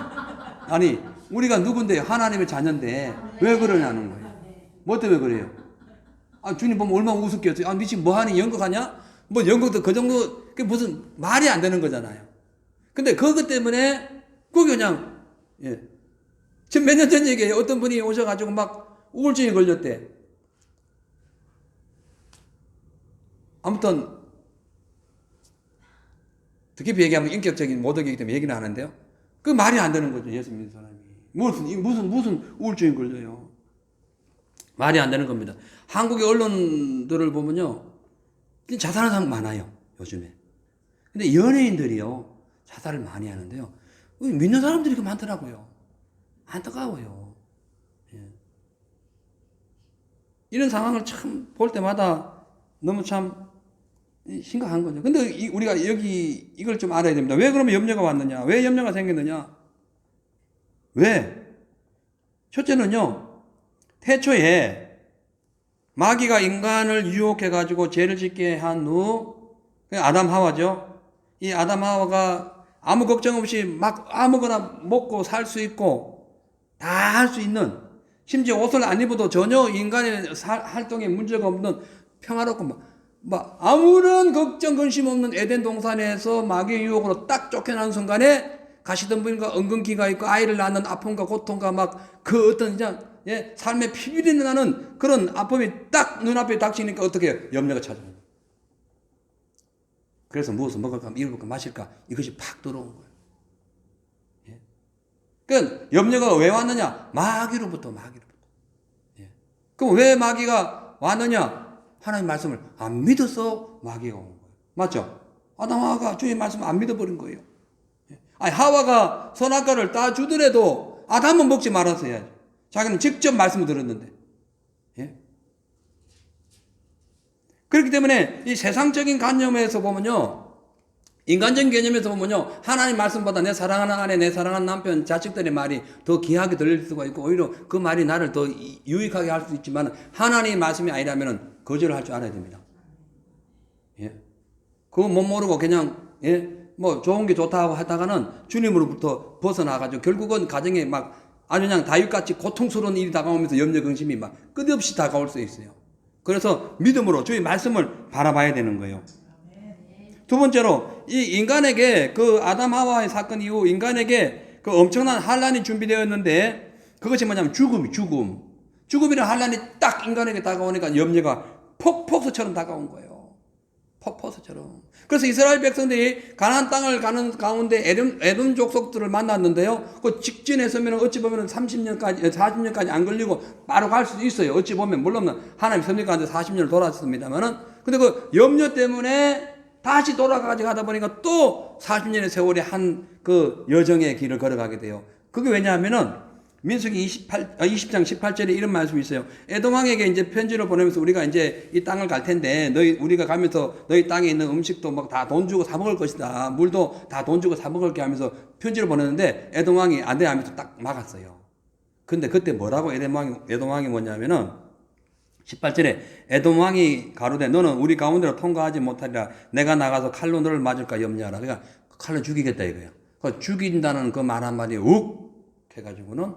[SPEAKER 1] 아니 우리가 누군데 하나님의 자녀인데 왜 그러냐는 거예요. 뭐 때문에 그래요? 아 주님 보면 얼마나 우습겠어요. 아 니 지금 뭐하니 연극하냐? 뭐 연극도 그 정도 그게 무슨 말이 안 되는 거잖아요. 근데 그것 때문에 그게 그냥 예. 지금 몇 년 전 얘기예요. 어떤 분이 오셔가지고 막 우울증이 걸렸대. 아무튼 더 깊이 얘기하면 인격적인 모독이기 때문에 얘기는 하는데요. 그 말이 안 되는 거죠. 예수 믿는 사람이. 무슨 우울증이 걸려요. 말이 안 되는 겁니다. 한국의 언론들을 보면요. 자살하는 사람 많아요. 요즘에. 근데 연예인들이요. 자살을 많이 하는데요. 믿는 사람들이 그 많더라고요. 안타까워요. 예. 이런 상황을 참 볼 때마다 너무 참 심각한 거죠. 근데 우리가 이걸 좀 알아야 됩니다. 왜 그러면 염려가 왔느냐? 왜 염려가 생겼느냐? 왜? 첫째는요, 태초에 마귀가 인간을 유혹해가지고 죄를 짓게 한 후, 아담 하와죠. 이 아담 하와가 아무 걱정 없이 막 아무거나 먹고 살 수 있고, 다 할 수 있는, 심지어 옷을 안 입어도 전혀 인간의 활동에 문제가 없는 평화롭고 뭐 아무런 걱정 근심 없는 에덴 동산에서 마귀의 유혹으로 딱 쫓겨나는 순간에 가시덤불과 은근기가 있고 아이를 낳는 아픔과 고통과 막 그 어떤 그냥 삶의 피비린내 나는 그런 아픔이 딱 눈앞에 닥치니까 어떻게 해요? 염려가 찾아오는 거예요. 그래서 무엇을 먹을까, 입을까, 마실까 이것이 팍 들어온 거예요. 예. 그러니까 염려가 왜 왔느냐? 마귀로부터. 예. 그럼 왜 마귀가 왔느냐? 하나님 말씀을 안 믿어서 마귀가 온 거예요. 맞죠? 아담 하와가 주의 말씀을 안 믿어버린 거예요. 예. 아니 하와가 선악과를 따주더라도 아담은 먹지 말았어야죠. 자기는 직접 말씀을 들었는데. 예? 그렇기 때문에 이 세상적인 관념에서 보면요, 인간적인 개념에서 보면요, 하나님 말씀보다 내 사랑하는 아내, 내 사랑하는 남편, 자식들의 말이 더 귀하게 들릴 수가 있고 오히려 그 말이 나를 더 유익하게 할 수 있지만 하나님의 말씀이 아니라면 거절할 줄 알아야 됩니다. 예? 그거 못 모르고 그냥 뭐 좋은 게 좋다고 하다가는 주님으로부터 벗어나가지고 결국은 가정에 막 아주 그냥 다윗같이 고통스러운 일이 다가오면서 염려 근심이 막 끝없이 다가올 수 있어요. 그래서 믿음으로 주의 말씀을 바라봐야 되는 거예요. 두 번째로 이 인간에게 그 아담 하와의 사건 이후 인간에게 그 엄청난 환란이 준비되었는데 그것이 뭐냐면 죽음이라는 환란이 딱 인간에게 다가오니까 염려가 폭포수처럼 다가온 거예요. 폭포수처럼. 그래서 이스라엘 백성들이 가나안 땅을 가는 가운데 에돔 족속들을 만났는데요. 그 직진에 서면 어찌 보면 40년까지 안 걸리고 바로 갈 수도 있어요. 어찌 보면 물론 하나님 섭리 가운데 40년을 돌았습니다만은 근데 그 염려 때문에 다시 돌아가지고 하다 보니까 또 40년의 세월이 한 그 여정의 길을 걸어가게 돼요. 그게 왜냐하면은 민수기 20장 18절에 이런 말씀이 있어요. 에돔 왕에게 이제 편지를 보내면서 우리가 이제 이 땅을 갈 텐데 우리가 가면서 너희 땅에 있는 음식도 막 다 돈 주고 사 먹을 것이다. 물도 다 돈 주고 사 먹을게 하면서 편지를 보냈는데 에돔 왕이 안 돼 하면서 딱 막았어요. 근데 그때 뭐라고 에돔 왕이 뭐냐면은 18절에 에돔 왕이 가로되 너는 우리 가운데로 통과하지 못하리라. 내가 나가서 칼로 너를 맞을까 염려하라. 그러니까 칼로 죽이겠다 이거예요. 그 죽인다는 그 말 한마디에 욱 해가지고는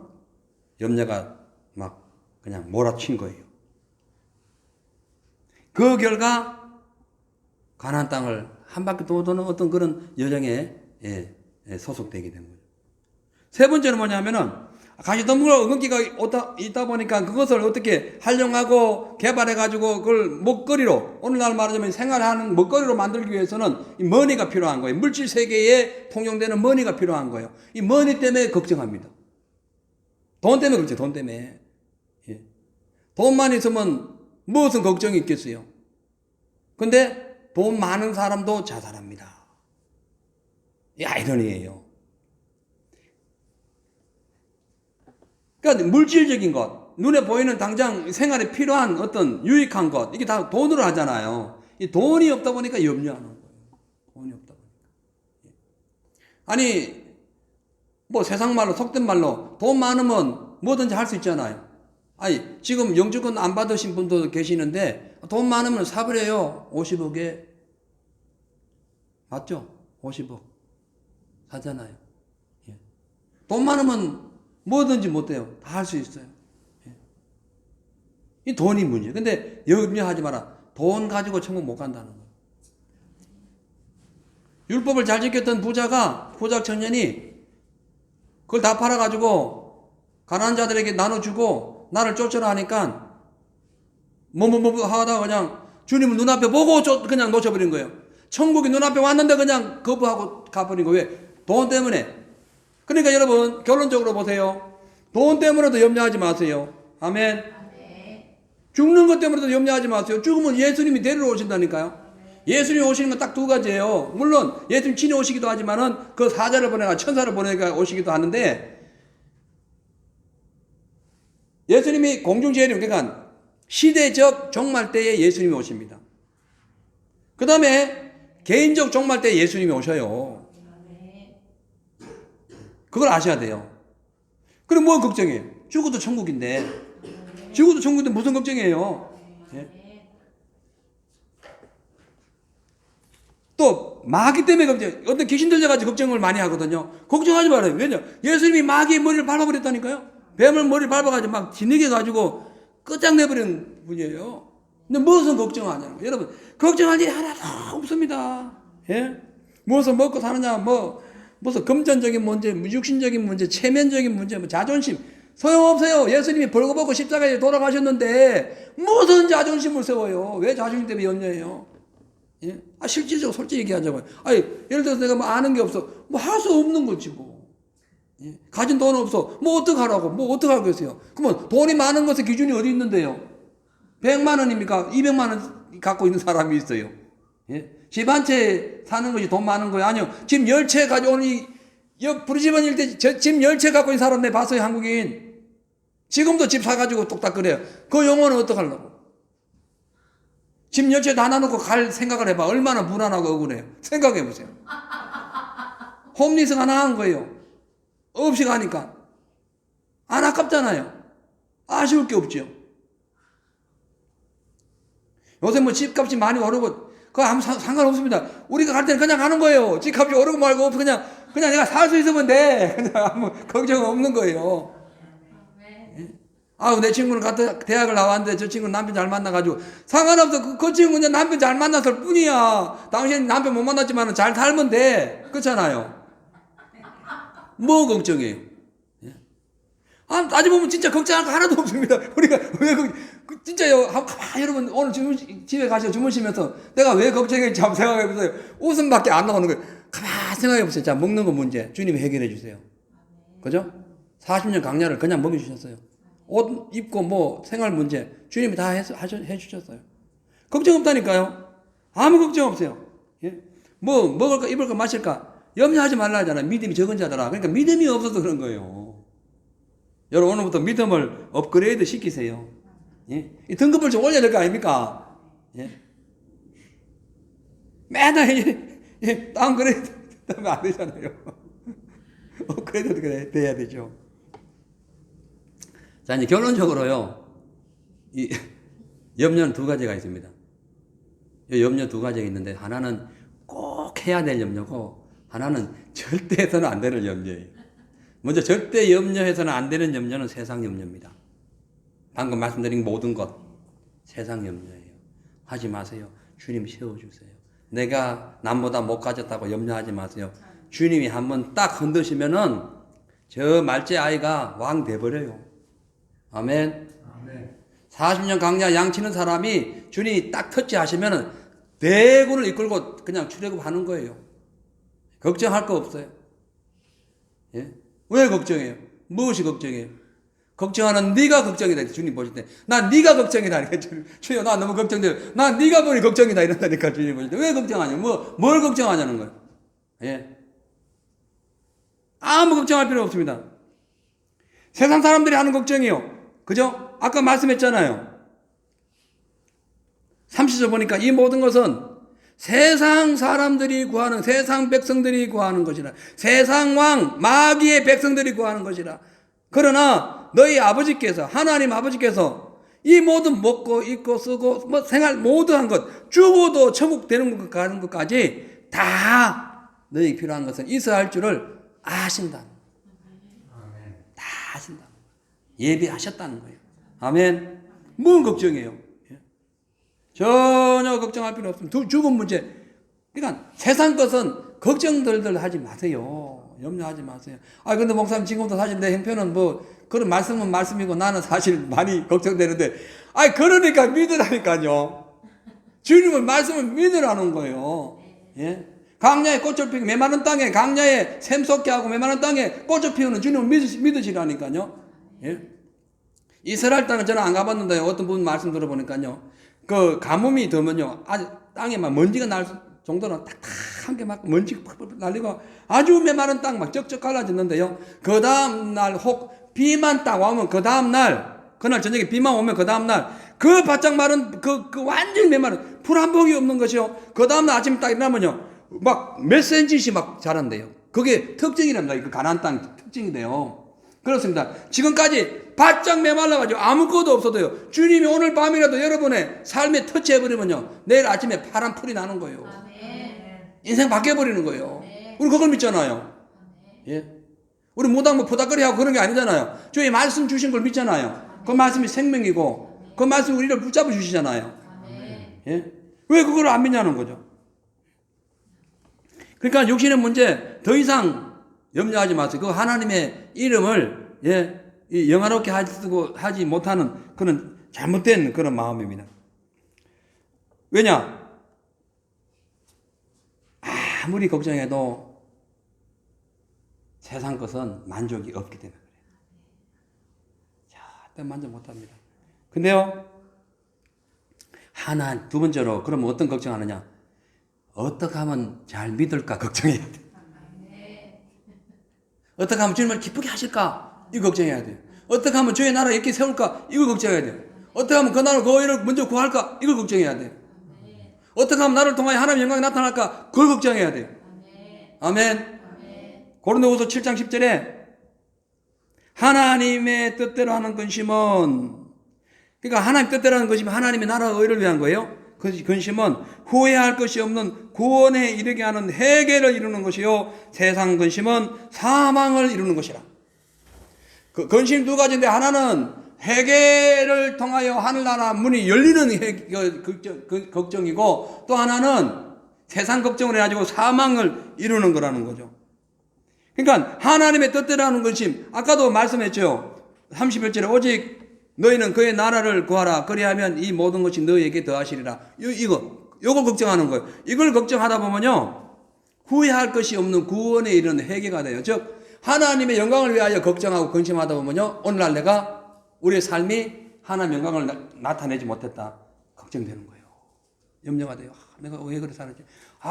[SPEAKER 1] 염려가 막 그냥 몰아친 거예요. 그 결과 가나안 땅을 한 바퀴 도는 어떤 그런 여정에 소속되게 된 거예요. 세 번째는 뭐냐면은 가시덤불과 은근기가 있다 보니까 그것을 어떻게 활용하고 개발해가지고 그걸 먹거리로 오늘날 말하자면 생활하는 먹거리로 만들기 위해서는 이 머니가 필요한 거예요. 물질 세계에 통용되는 머니가 필요한 거예요. 이 머니 때문에 걱정합니다. 돈 때문에 그렇죠. 돈 때문에. 예. 돈만 있으면 무엇은 걱정이 있겠어요. 근데 돈 많은 사람도 자살합니다. 이 아이러니예요. 그러니까 물질적인 것, 눈에 보이는 당장 생활에 필요한 어떤 유익한 것, 이게 다 돈으로 하잖아요. 이 돈이 없다 보니까 염려하는 거예요. 돈이 없다 보니까. 아니, 뭐 세상 말로, 속된 말로 돈 많으면 뭐든지 할 수 있잖아요. 아니, 지금 영주권 안 받으신 분도 계시는데 돈 많으면 사버려요. 50억에. 맞죠? 50억. 사잖아요. 예. 돈 많으면 뭐든지 못해요. 다 할 수 있어요. 예. 이 돈이 문제예요. 근데 염려하지 마라. 돈 가지고 천국 못 간다는 거예요. 율법을 잘 지켰던 부자 청년이 그걸 다 팔아가지고 가난한 자들에게 나눠주고 나를 쫓으라 하니까 뭐 하다가 그냥 주님을 눈앞에 보고 그냥 놓쳐버린 거예요. 천국이 눈앞에 왔는데 그냥 거부하고 가버린 거예요. 왜? 돈 때문에. 그러니까 여러분 결론적으로 보세요. 돈 때문에도 염려하지 마세요. 아멘. 죽는 것 때문에도 염려하지 마세요. 죽으면 예수님이 데리러 오신다니까요. 예수님이 오시는 건 딱 두 가지예요. 물론 예수님 친히 오시기도 하지만은 그 사자를 보내가 천사를 보내가 오시기도 하는데 예수님이 공중재림 그러니까 시대적 종말 때에 예수님이 오십니다. 그 다음에 개인적 종말 때에 예수님이 오셔요. 그걸 아셔야 돼요. 그럼 뭐 걱정해요? 죽어도 천국인데 무슨 걱정이에요? 예? 또 마귀 때문에 걱정. 어떤 귀신 들려가지고 걱정을 많이 하거든요. 걱정하지 말아요. 왜냐? 예수님이 마귀의 머리를 밟아버렸다니까요. 뱀을 머리를 밟아가지고 막 뒤늦게 가지고 끝장내버린 분이에요. 근데 무엇은 걱정하냐는 거예요. 여러분, 걱정할 일이 하나도 없습니다. 예? 무엇을 먹고 사느냐, 무슨 금전적인 문제, 육신적인 문제, 체면적인 문제, 자존심. 소용없어요. 예수님이 벌거벗고 십자가에 돌아가셨는데, 무슨 자존심을 세워요? 왜 자존심 때문에 염려해요? 예? 실질적으로 솔직히 얘기하자고요. 예를 들어서 내가 아는 게 없어. 할 수 없는 거지, 뭐. 예? 가진 돈 없어. 어떡하라고? 어떡하겠어요? 그러면 돈이 많은 것의 기준이 어디 있는데요? 100만 원입니까? 200만 원 갖고 있는 사람이 있어요. 예? 집 한 채 사는 것이 돈 많은 거예요? 아니요. 집 10채 가져오니, 부르지번 일 때 집 10채 갖고 있는 사람 내 봤어요, 한국인. 지금도 집 사가지고 똑딱 그래요. 그 영혼은 어떡하려고? 집 10채 다 나누고 갈 생각을 해봐. 얼마나 불안하고 억울해요. 생각해보세요. 홈리스가 나은 거예요. 없이 가니까. 안 아깝잖아요. 아쉬울 게 없죠. 요새 집값이 많이 오르고, 그거 아무 상관없습니다. 우리가 갈 때는 그냥 가는 거예요. 집값이 오르고 말고, 그냥 내가 살 수 있으면 돼. 그냥 아무 걱정 없는 거예요. 내 친구는 같은 대학을 나왔는데 저 친구는 남편 잘 만나가지고, 상관없어. 그 친구는 남편 잘 만났을 뿐이야. 당신 남편 못 만났지만 잘 살면 돼. 그렇잖아요. 뭐 걱정해요? 따져보면 진짜 걱정할 거 하나도 없습니다. 우리가 진짜요. 여러분, 오늘 집에 가서 주무시면서 내가 왜 걱정했지 한번 생각해보세요. 웃음밖에 안 나오는 거예요. 가만히 생각해보세요. 자, 먹는 거 문제. 주님이 해결해 주세요. 그죠? 40년 강야를 그냥 먹여주셨어요. 옷 입고 생활 문제. 주님이 다 해주셨어요. 걱정 없다니까요. 아무 걱정 없어요. 예? 먹을까, 입을까, 마실까. 염려하지 말라 하잖아요. 믿음이 적은 자더라. 그러니까 믿음이 없어서 그런 거예요. 여러분, 오늘부터 믿음을 업그레이드 시키세요. 예? 이 등급을 좀 올려야 될 거 아닙니까? 예? 맨날, 다운그레이드 하면 안 되잖아요. 업그레이드 돼야 되죠. 자, 이제 결론적으로요, 염려는 두 가지가 있습니다. 염려 두 가지가 있는데, 하나는 꼭 해야 될 염려고, 하나는 절대 해서는 안 되는 염려예요. 먼저 절대 염려해서는 안 되는 염려는 세상 염려입니다. 방금 말씀드린 모든 것 세상 염려예요. 하지 마세요. 주님 세워주세요. 내가 남보다 못 가졌다고 염려하지 마세요. 주님이 한번 딱 흔드시면은 저 말째 아이가 왕 돼버려요. 아멘. 40년 강야 양치는 사람이 주님이 딱 터치하시면은 대군을 이끌고 그냥 출애굽하는 거예요. 걱정할 거 없어요. 예? 왜 걱정해요? 무엇이 걱정해요? 걱정하는 네가 걱정이다. 주님 보실 때. 난 네가 걱정이다. 주여, 나 너무 걱정돼요. 난 네가 보니 걱정이다. 이런다니까 주님 보실 때. 왜 걱정하냐? 뭘 걱정하냐는 거예요. 예. 아무 걱정할 필요 없습니다. 세상 사람들이 하는 걱정이요. 그죠? 아까 말씀했잖아요. 30절 보니까 이 모든 것은 세상 사람들이 구하는, 세상 백성들이 구하는 것이라. 세상 왕, 마귀의 백성들이 구하는 것이라. 그러나 너희 아버지께서, 하나님 아버지께서 이 모든 먹고 입고 쓰고 생활 모든 것, 죽어도 천국 되는 것 가는 것까지 다 너희 필요한 것은 있어야 할 줄을 아신다. 다 아신다. 예비하셨다는 거예요. 아멘. 뭔 걱정이에요? 전혀 걱정할 필요 없습니다. 죽음 문제. 그러니까 세상 것은 걱정들들 하지 마세요. 염려하지 마세요. 근데 목사님 지금부터 사실 내 형편은 그런 말씀은 말씀이고 나는 사실 많이 걱정되는데, 그러니까 믿으라니까요. 주님은 말씀을 믿으라는 거예요. 예? 강야에 꽃을 피우고 메마른 땅에, 강야에 샘솟게 하고 메마른 땅에 꽃을 피우는 주님을 믿으시라니까요. 예? 이스라엘 땅은 저는 안 가봤는데 어떤 분 말씀 들어보니까요. 그 가뭄이 더면요, 아주 땅에 막 먼지가 날 정도로 탁탁한 게 막 먼지가 팍팍 날리고 아주 메마른 땅 막 쩍쩍 갈라졌는데요. 그 다음날 혹 비만 딱 오면 그 다음날, 그날 저녁에 비만 오면 그 다음날 그 바짝 마른 그 완전히 메마른 풀 한 봉이 없는 것이요. 그 다음날 아침에 딱 일어나면요, 막 몇 센치씩 막 자란대요. 그게 특징이랍니다. 그 가나안 땅 특징이래요. 그렇습니다. 지금까지 바짝 메말라가지고 아무것도 없어도요, 주님이 오늘 밤이라도 여러분의 삶에 터치해버리면요, 내일 아침에 파란 풀이 나는 거예요. 인생 바뀌어버리는 거예요. 우리 그걸 믿잖아요. 예? 우리 무당 포닥거리하고 그런 게 아니잖아요. 주의 말씀 주신 걸 믿잖아요. 그 말씀이 생명이고 그 말씀 우리를 붙잡아 주시잖아요. 예? 왜 그걸 안 믿냐는 거죠. 그러니까 육신의 문제 더 이상 염려하지 마세요. 그 하나님의 이름을 영화롭게 하지 못하는 그런 잘못된 그런 마음입니다. 왜냐? 아무리 걱정해도 세상 것은 만족이 없기 때문에 그래요. 절대 만족 못합니다. 근데요, 두 번째로 그러면 어떤 걱정하느냐? 어떻게 하면 잘 믿을까 걱정해야 돼. 어떻게 하면 주님을 기쁘게 하실까? 이거 걱정해야 돼요. 어떻게 하면 주의 나라 이렇게 세울까? 이거 걱정해야 돼요. 어떻게 하면 그 나라 그 의를 먼저 구할까? 이걸 걱정해야 돼요. 어떻게 하면 나를 통하여 하나님의 영광이 나타날까? 그걸 걱정해야 돼요. 아멘. 고린도후서 7장 10절에 하나님의 뜻대로 하는 근심은, 그러니까 하나님 뜻대로 하는 것이면 하나님의 나라의 의를 위한 거예요. 그 근심은 후회할 것이 없는 구원에 이르게 하는 회개를 이루는 것이요, 세상 근심은 사망을 이루는 것이라. 그 근심 두 가지인데, 하나는 회개를 통하여 하늘나라 문이 열리는 걱정이고, 또 하나는 세상 걱정을 해가지고 사망을 이루는 거라는 거죠. 그러니까 하나님의 뜻대로 하는 근심, 아까도 말씀했죠. 31절에 오직 너희는 그의 나라를 구하라. 그리하면 이 모든 것이 너희에게 더하시리라. 요걸 걱정하는 거예요. 이걸 걱정하다 보면요, 후회할 것이 없는 구원에 이르는 회개가 돼요. 즉 하나님의 영광을 위하여 걱정하고 근심하다 보면요, 오늘날 내가 우리의 삶이 하나님의 영광을 나타내지 못했다, 걱정되는 거예요. 염려가 돼요. 내가 왜 그래 살았지?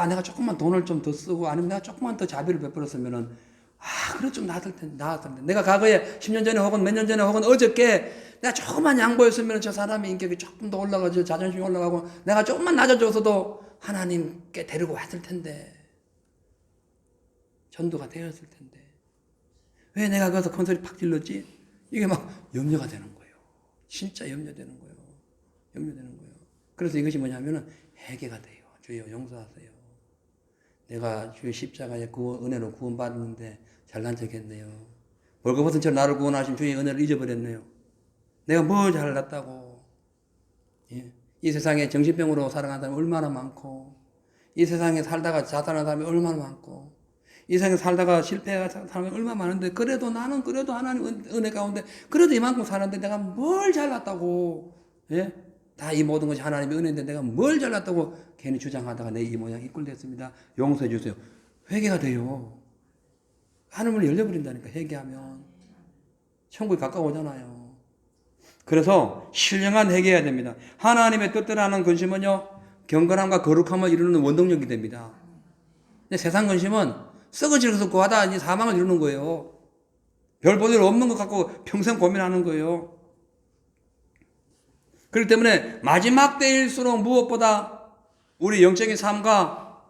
[SPEAKER 1] 내가 조금만 돈을 좀 더 쓰고, 아니면 내가 조금만 더 자비를 베풀었으면은, 그래 좀 나았을 텐데. 내가 과거에 10년 전에 혹은 몇 년 전에 혹은 어저께 내가 조금만 양보했으면 저 사람의 인격이 조금 더 올라가죠. 자존심이 올라가고 내가 조금만 낮아져서도 하나님께 데리고 왔을 텐데. 전도가 되었을 텐데. 왜 내가 거기서 큰 소리 팍 질렀지? 이게 막 염려가 되는 거예요. 진짜 염려되는 거예요. 염려되는 거예요. 그래서 이것이 뭐냐면은 회개가 돼요. 주여 용서하세요. 내가 주의 십자가의 은혜로 구원받았는데 잘난 척했네요. 벌거벗은 채로 나를 구원하신 주의 은혜를 잊어버렸네요. 내가 뭘 잘났다고. 이 세상에 정신병으로 살아가는 사람이 얼마나 많고, 이 세상에 살다가 자살한 사람이 얼마나 많고, 이 세상에 살다가 실패한 사람이 얼마나 많은데, 그래도 나는 그래도 하나님 은혜 가운데 그래도 이만큼 사는데 내가 뭘 잘났다고. 다 이 모든 것이 하나님의 은혜인데 내가 뭘 잘났다고 괜히 주장하다가 내 이 모양 이꼴 됐습니다. 용서해 주세요. 회개가 돼요. 하늘문을 열려버린다니까. 회개하면 천국이 가까워오잖아요. 그래서 신령한 회개해야 됩니다. 하나님의 뜻대로 하는 근심은요, 경건함과 거룩함을 이루는 원동력이 됩니다. 근데 세상 근심은 썩어지면서 구하다 이제 사망을 이루는 거예요. 별 볼 일 없는 것 갖고 평생 고민하는 거예요. 그렇기 때문에 마지막 때일수록 무엇보다 우리 영적인 삶과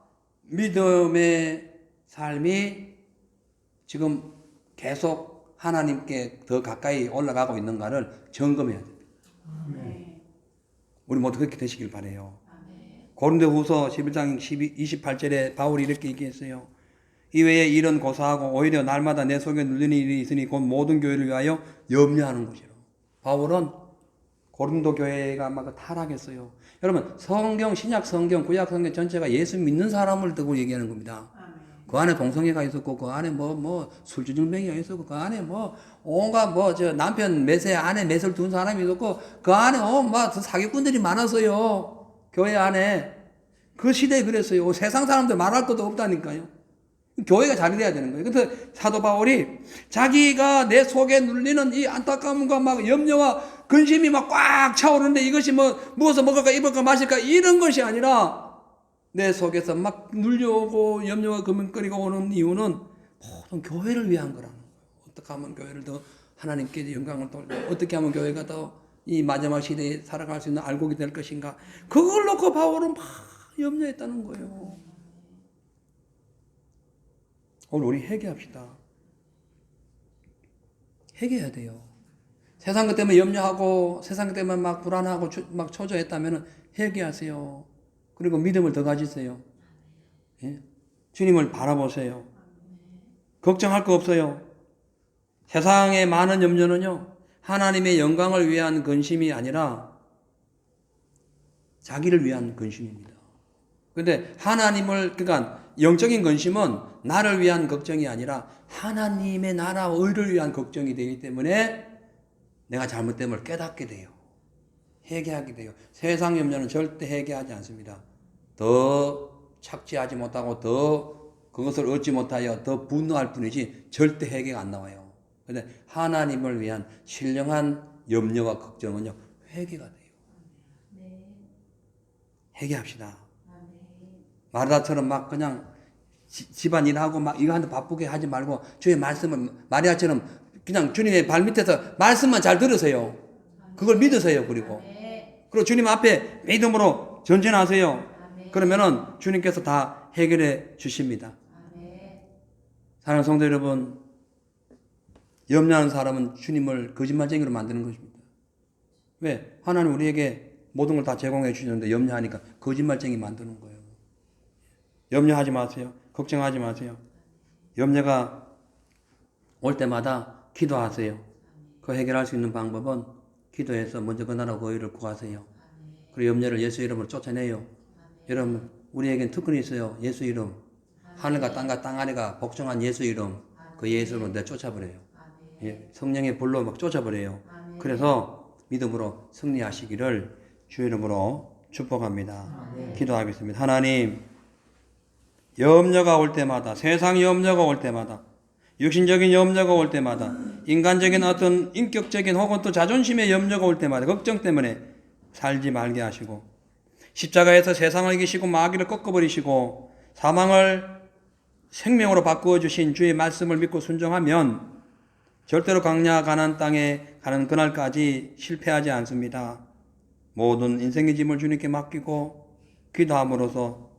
[SPEAKER 1] 믿음의 삶이 지금 계속 하나님께 더 가까이 올라가고 있는가를 점검해야 됩니다. 우리 모두 그렇게 되시길 바라요. 고린도후서 11장 28절에 바울이 이렇게 얘기했어요. 이외에 일은 고사하고 오히려 날마다 내 속에 눌리는 일이 있으니 곧 모든 교회를 위하여 염려하는 것이라. 바울은 고린도 교회가 막 타락했어요. 여러분, 성경, 신약 성경, 구약 성경 전체가 예수 믿는 사람을 두고 얘기하는 겁니다. 그 안에 동성애가 있었고, 그 안에 술주정뱅이가 있었고, 그 안에 온갖 남편 매세 안에 매설 둔 사람이 있었고, 그 안에 사기꾼들이 많았어요. 교회 안에. 그 시대에 그랬어요. 세상 사람들 말할 것도 없다니까요. 교회가 잘 돼야 되는 거예요. 그래서 사도 바울이 자기가 내 속에 눌리는 이 안타까움과 막 염려와 근심이 막 꽉 차오르는데, 이것이 무엇을 먹을까 입을까 마실까 이런 것이 아니라 내 속에서 막 눌려오고 염려와 금은거리가 오는 이유는 모든 교회를 위한 거라는 거예요. 어떻게 하면 교회를 더 하나님께 영광을 돌리고, 어떻게 하면 교회가 더 이 마지막 시대에 살아갈 수 있는 알곡이 될 것인가, 그걸 놓고 바울은 막 염려했다는 거예요. 오늘 우리 회개합시다. 회개해야 돼요. 세상 것 때문에 염려하고 세상 것 때문에 막 불안하고 막 초조했다면 회개하세요. 그리고 믿음을 더 가지세요. 주님을 바라보세요. 걱정할 거 없어요. 세상의 많은 염려는요, 하나님의 영광을 위한 근심이 아니라 자기를 위한 근심입니다. 그런데 하나님을, 그러니까 영적인 근심은 나를 위한 걱정이 아니라 하나님의 나라와 의를 위한 걱정이 되기 때문에 내가 잘못됨을 깨닫게 돼요. 회개하게 돼요. 세상 염려는 절대 회개하지 않습니다. 더 착취하지 못하고 더 그것을 얻지 못하여 더 분노할 뿐이지 절대 회개가 안 나와요. 그런데 하나님을 위한 신령한 염려와 걱정은요, 회개가 돼요. 회개합시다. 마르다처럼 막 그냥 집안일하고 막 이거 하는데 바쁘게 하지 말고 주의 말씀을 마리아처럼 그냥 주님의 발밑에서 말씀만 잘 들으세요. 그걸 믿으세요. 그리고 주님 앞에 믿음으로 전진하세요. 그러면은 주님께서 다 해결해 주십니다. 사랑하는 성도 여러분, 염려하는 사람은 주님을 거짓말쟁이로 만드는 것입니다. 왜? 하나님 우리에게 모든 걸 다 제공해 주셨는데 염려하니까 거짓말쟁이 만드는 거예요. 염려하지 마세요. 걱정하지 마세요. 염려가 올 때마다 기도하세요. 그 해결할 수 있는 방법은 기도해서 먼저 그 나라 의를 구하세요. 그리고 염려를 예수 이름으로 쫓아내요. 여러분, 우리에겐 특권이 있어요. 예수 이름. 하늘과 땅과 땅 아래가 복종한 예수 이름. 그 예수 이름으로 내가 쫓아버려요. 예, 성령의 불로 막 쫓아버려요. 그래서 믿음으로 승리하시기를 주 이름으로 축복합니다. 기도하겠습니다. 하나님, 염려가 올 때마다, 세상 염려가 올 때마다, 육신적인 염려가 올 때마다, 인간적인 어떤 인격적인 혹은 또 자존심의 염려가 올 때마다 걱정 때문에 살지 말게 하시고, 십자가에서 세상을 이기시고 마귀를 꺾어버리시고 사망을 생명으로 바꾸어 주신 주의 말씀을 믿고 순종하면 절대로 광야 가나안 땅에 가는 그날까지 실패하지 않습니다. 모든 인생의 짐을 주님께 맡기고 기도함으로써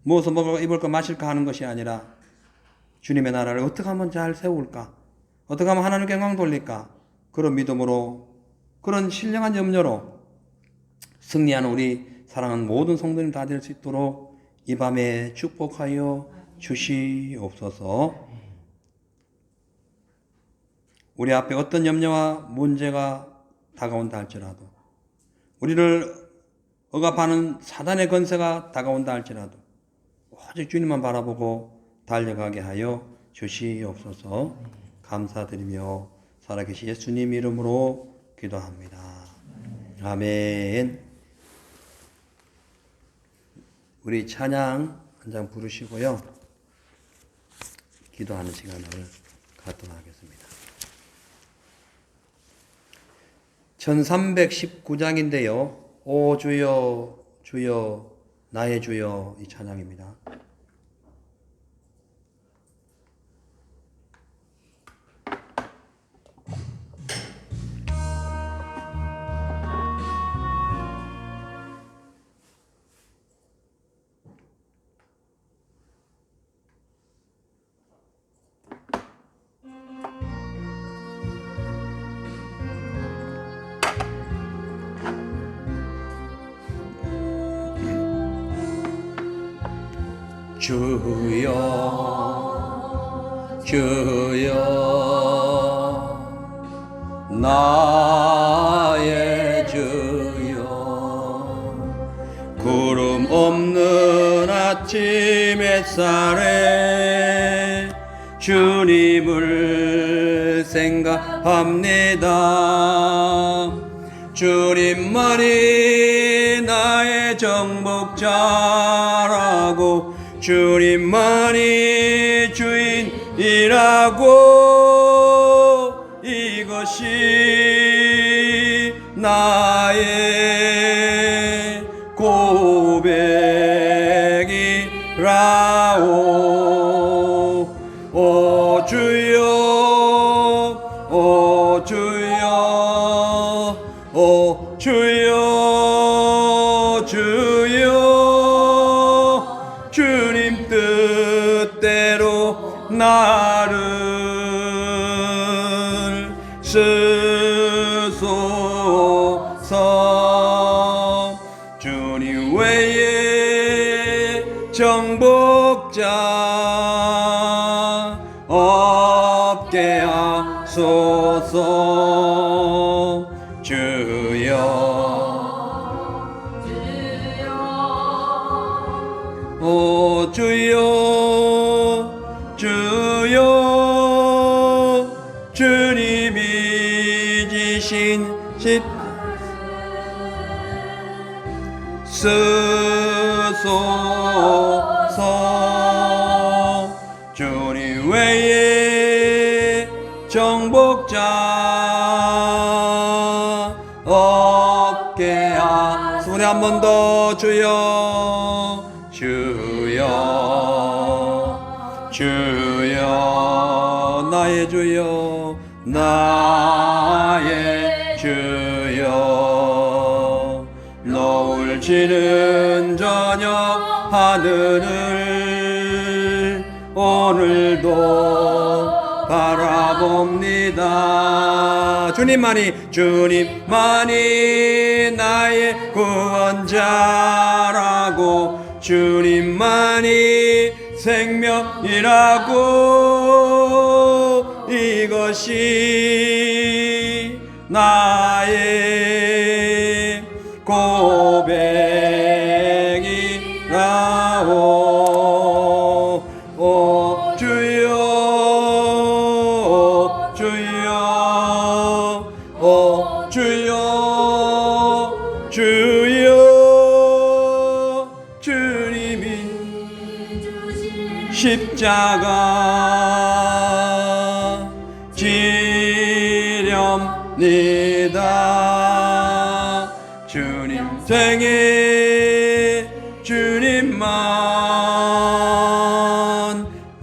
[SPEAKER 1] 무엇을 먹을까 입을까 마실까 하는 것이 아니라 주님의 나라를 어떻게 하면 잘 세울까, 어떻게 하면 하나님께 영광 돌릴까, 그런 믿음으로, 그런 신령한 염려로 승리하는 우리 사랑하는 모든 성도님 다 될 수 있도록 이 밤에 축복하여 주시옵소서. 우리 앞에 어떤 염려와 문제가 다가온다 할지라도, 우리를 억압하는 사단의 권세가 다가온다 할지라도 오직 주님만 바라보고 달려가게 하여 주시옵소서. 감사드리며 살아계신 예수님 이름으로 기도합니다. 아멘. 우리 찬양 한 장 부르시고요, 기도하는 시간을 갖도록 하겠습니다. 1319장인데요. 오 주여 주여 나의 주여, 이 찬양입니다. 주여 주여 나의 주여, 구름 없는 아침 햇살에 주님을 생각합니다. 주님만이 나의 정복자라고, 주님만이 주인이라고, 이것이 나의 고백이라오. 오 주여 오 주여 오 주여 주여, 주님 뜻대로 나를 쓰소서. 주님 외에 정복자 없게 하소서. 주여 주여 주여 주님이 지신 십 쓰소서. 주님 외에 정복자 없게야. 손에 한 번 더. 주여 주여 주여 나의 주여 나의 주여. 노을 지는 저녁 하늘을 오늘도 바라봅니다. 주님만이 나의 구원자라고, 주님만이 생명이라고, 이것이 나의 고백이라오. 오 주여 주여 오 주여 주여 주님이 십자가 지렵니다. 주님 생에 주님만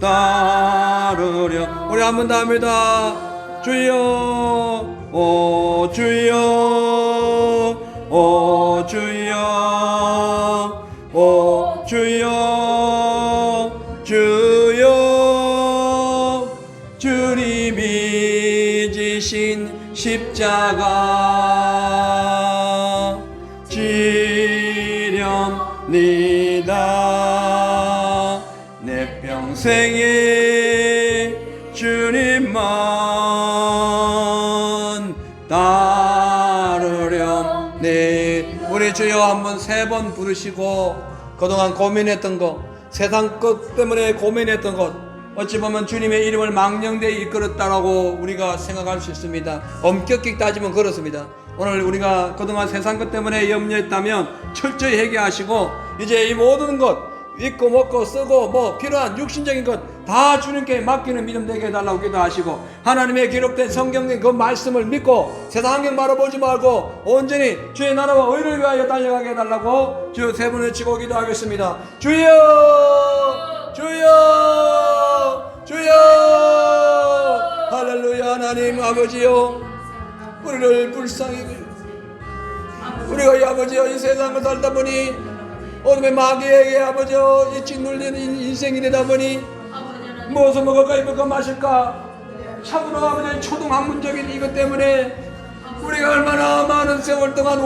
[SPEAKER 1] 따르려. 우리 한 번 더 합니다. 주여 오 주여 오 주여 오 주여 주여 주님이 지신 십자가 지렵니다. 내 평생에 주님만 따르렴네. 우리 주여 한번 세 번 부르시고 그동안 고민했던 것, 세상 것 때문에 고민했던 것, 어찌 보면 주님의 이름을 망령되이 이끌었다라고 우리가 생각할 수 있습니다. 엄격히 따지면 그렇습니다. 오늘 우리가 그동안 세상 것 때문에 염려했다면 철저히 회개하시고, 이제 이 모든 것, 입고 먹고 쓰고 뭐 필요한 육신적인 것 다 주님께 맡기는 믿음 되게 해달라고 기도하시고, 하나님의 기록된 성경의 그 말씀을 믿고 세상 환경 바라보지 말고 온전히 주의 나라와 의를 위하여 달려가게 해달라고 주 세 번 외치고 기도하겠습니다. 주여 주여 주여. 할렐루야. 하나님 아버지여, 우리를 불쌍히, 우리가 이 아버지여 이 세상을 살다 보니 어둠의 마귀에게 아버지여 이 짓눌리는 인생이 되다 보니 무엇을 먹을까 입을까 마실까, 참으로 아버지 초등학문적인 이것 때문에 우리가 얼마나 많은 세월 동안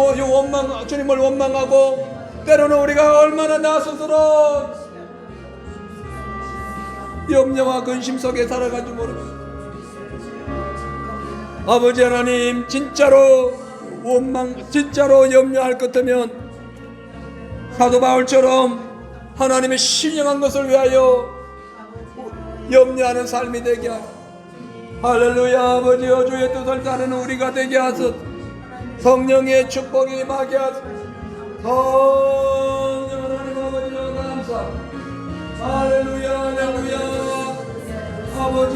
[SPEAKER 1] 주님을 원망하고, 때로는 우리가 얼마나 나 스스로 염려와 근심 속에 살아간지 모릅니다. 아버지 하나님, 진짜로 진짜로 염려할 것 같으면 사도 바울처럼 하나님의 신령한 것을 위하여 염려하는 삶이 되게 하소서. 할렐루야. 아버지여, 주의 뜻을 따르는 우리가 되게 하소서. 성령의 축복이 임하게 하소서. 성령 하나님 아버지여 감사. 할렐루야 할렐루야. 아버지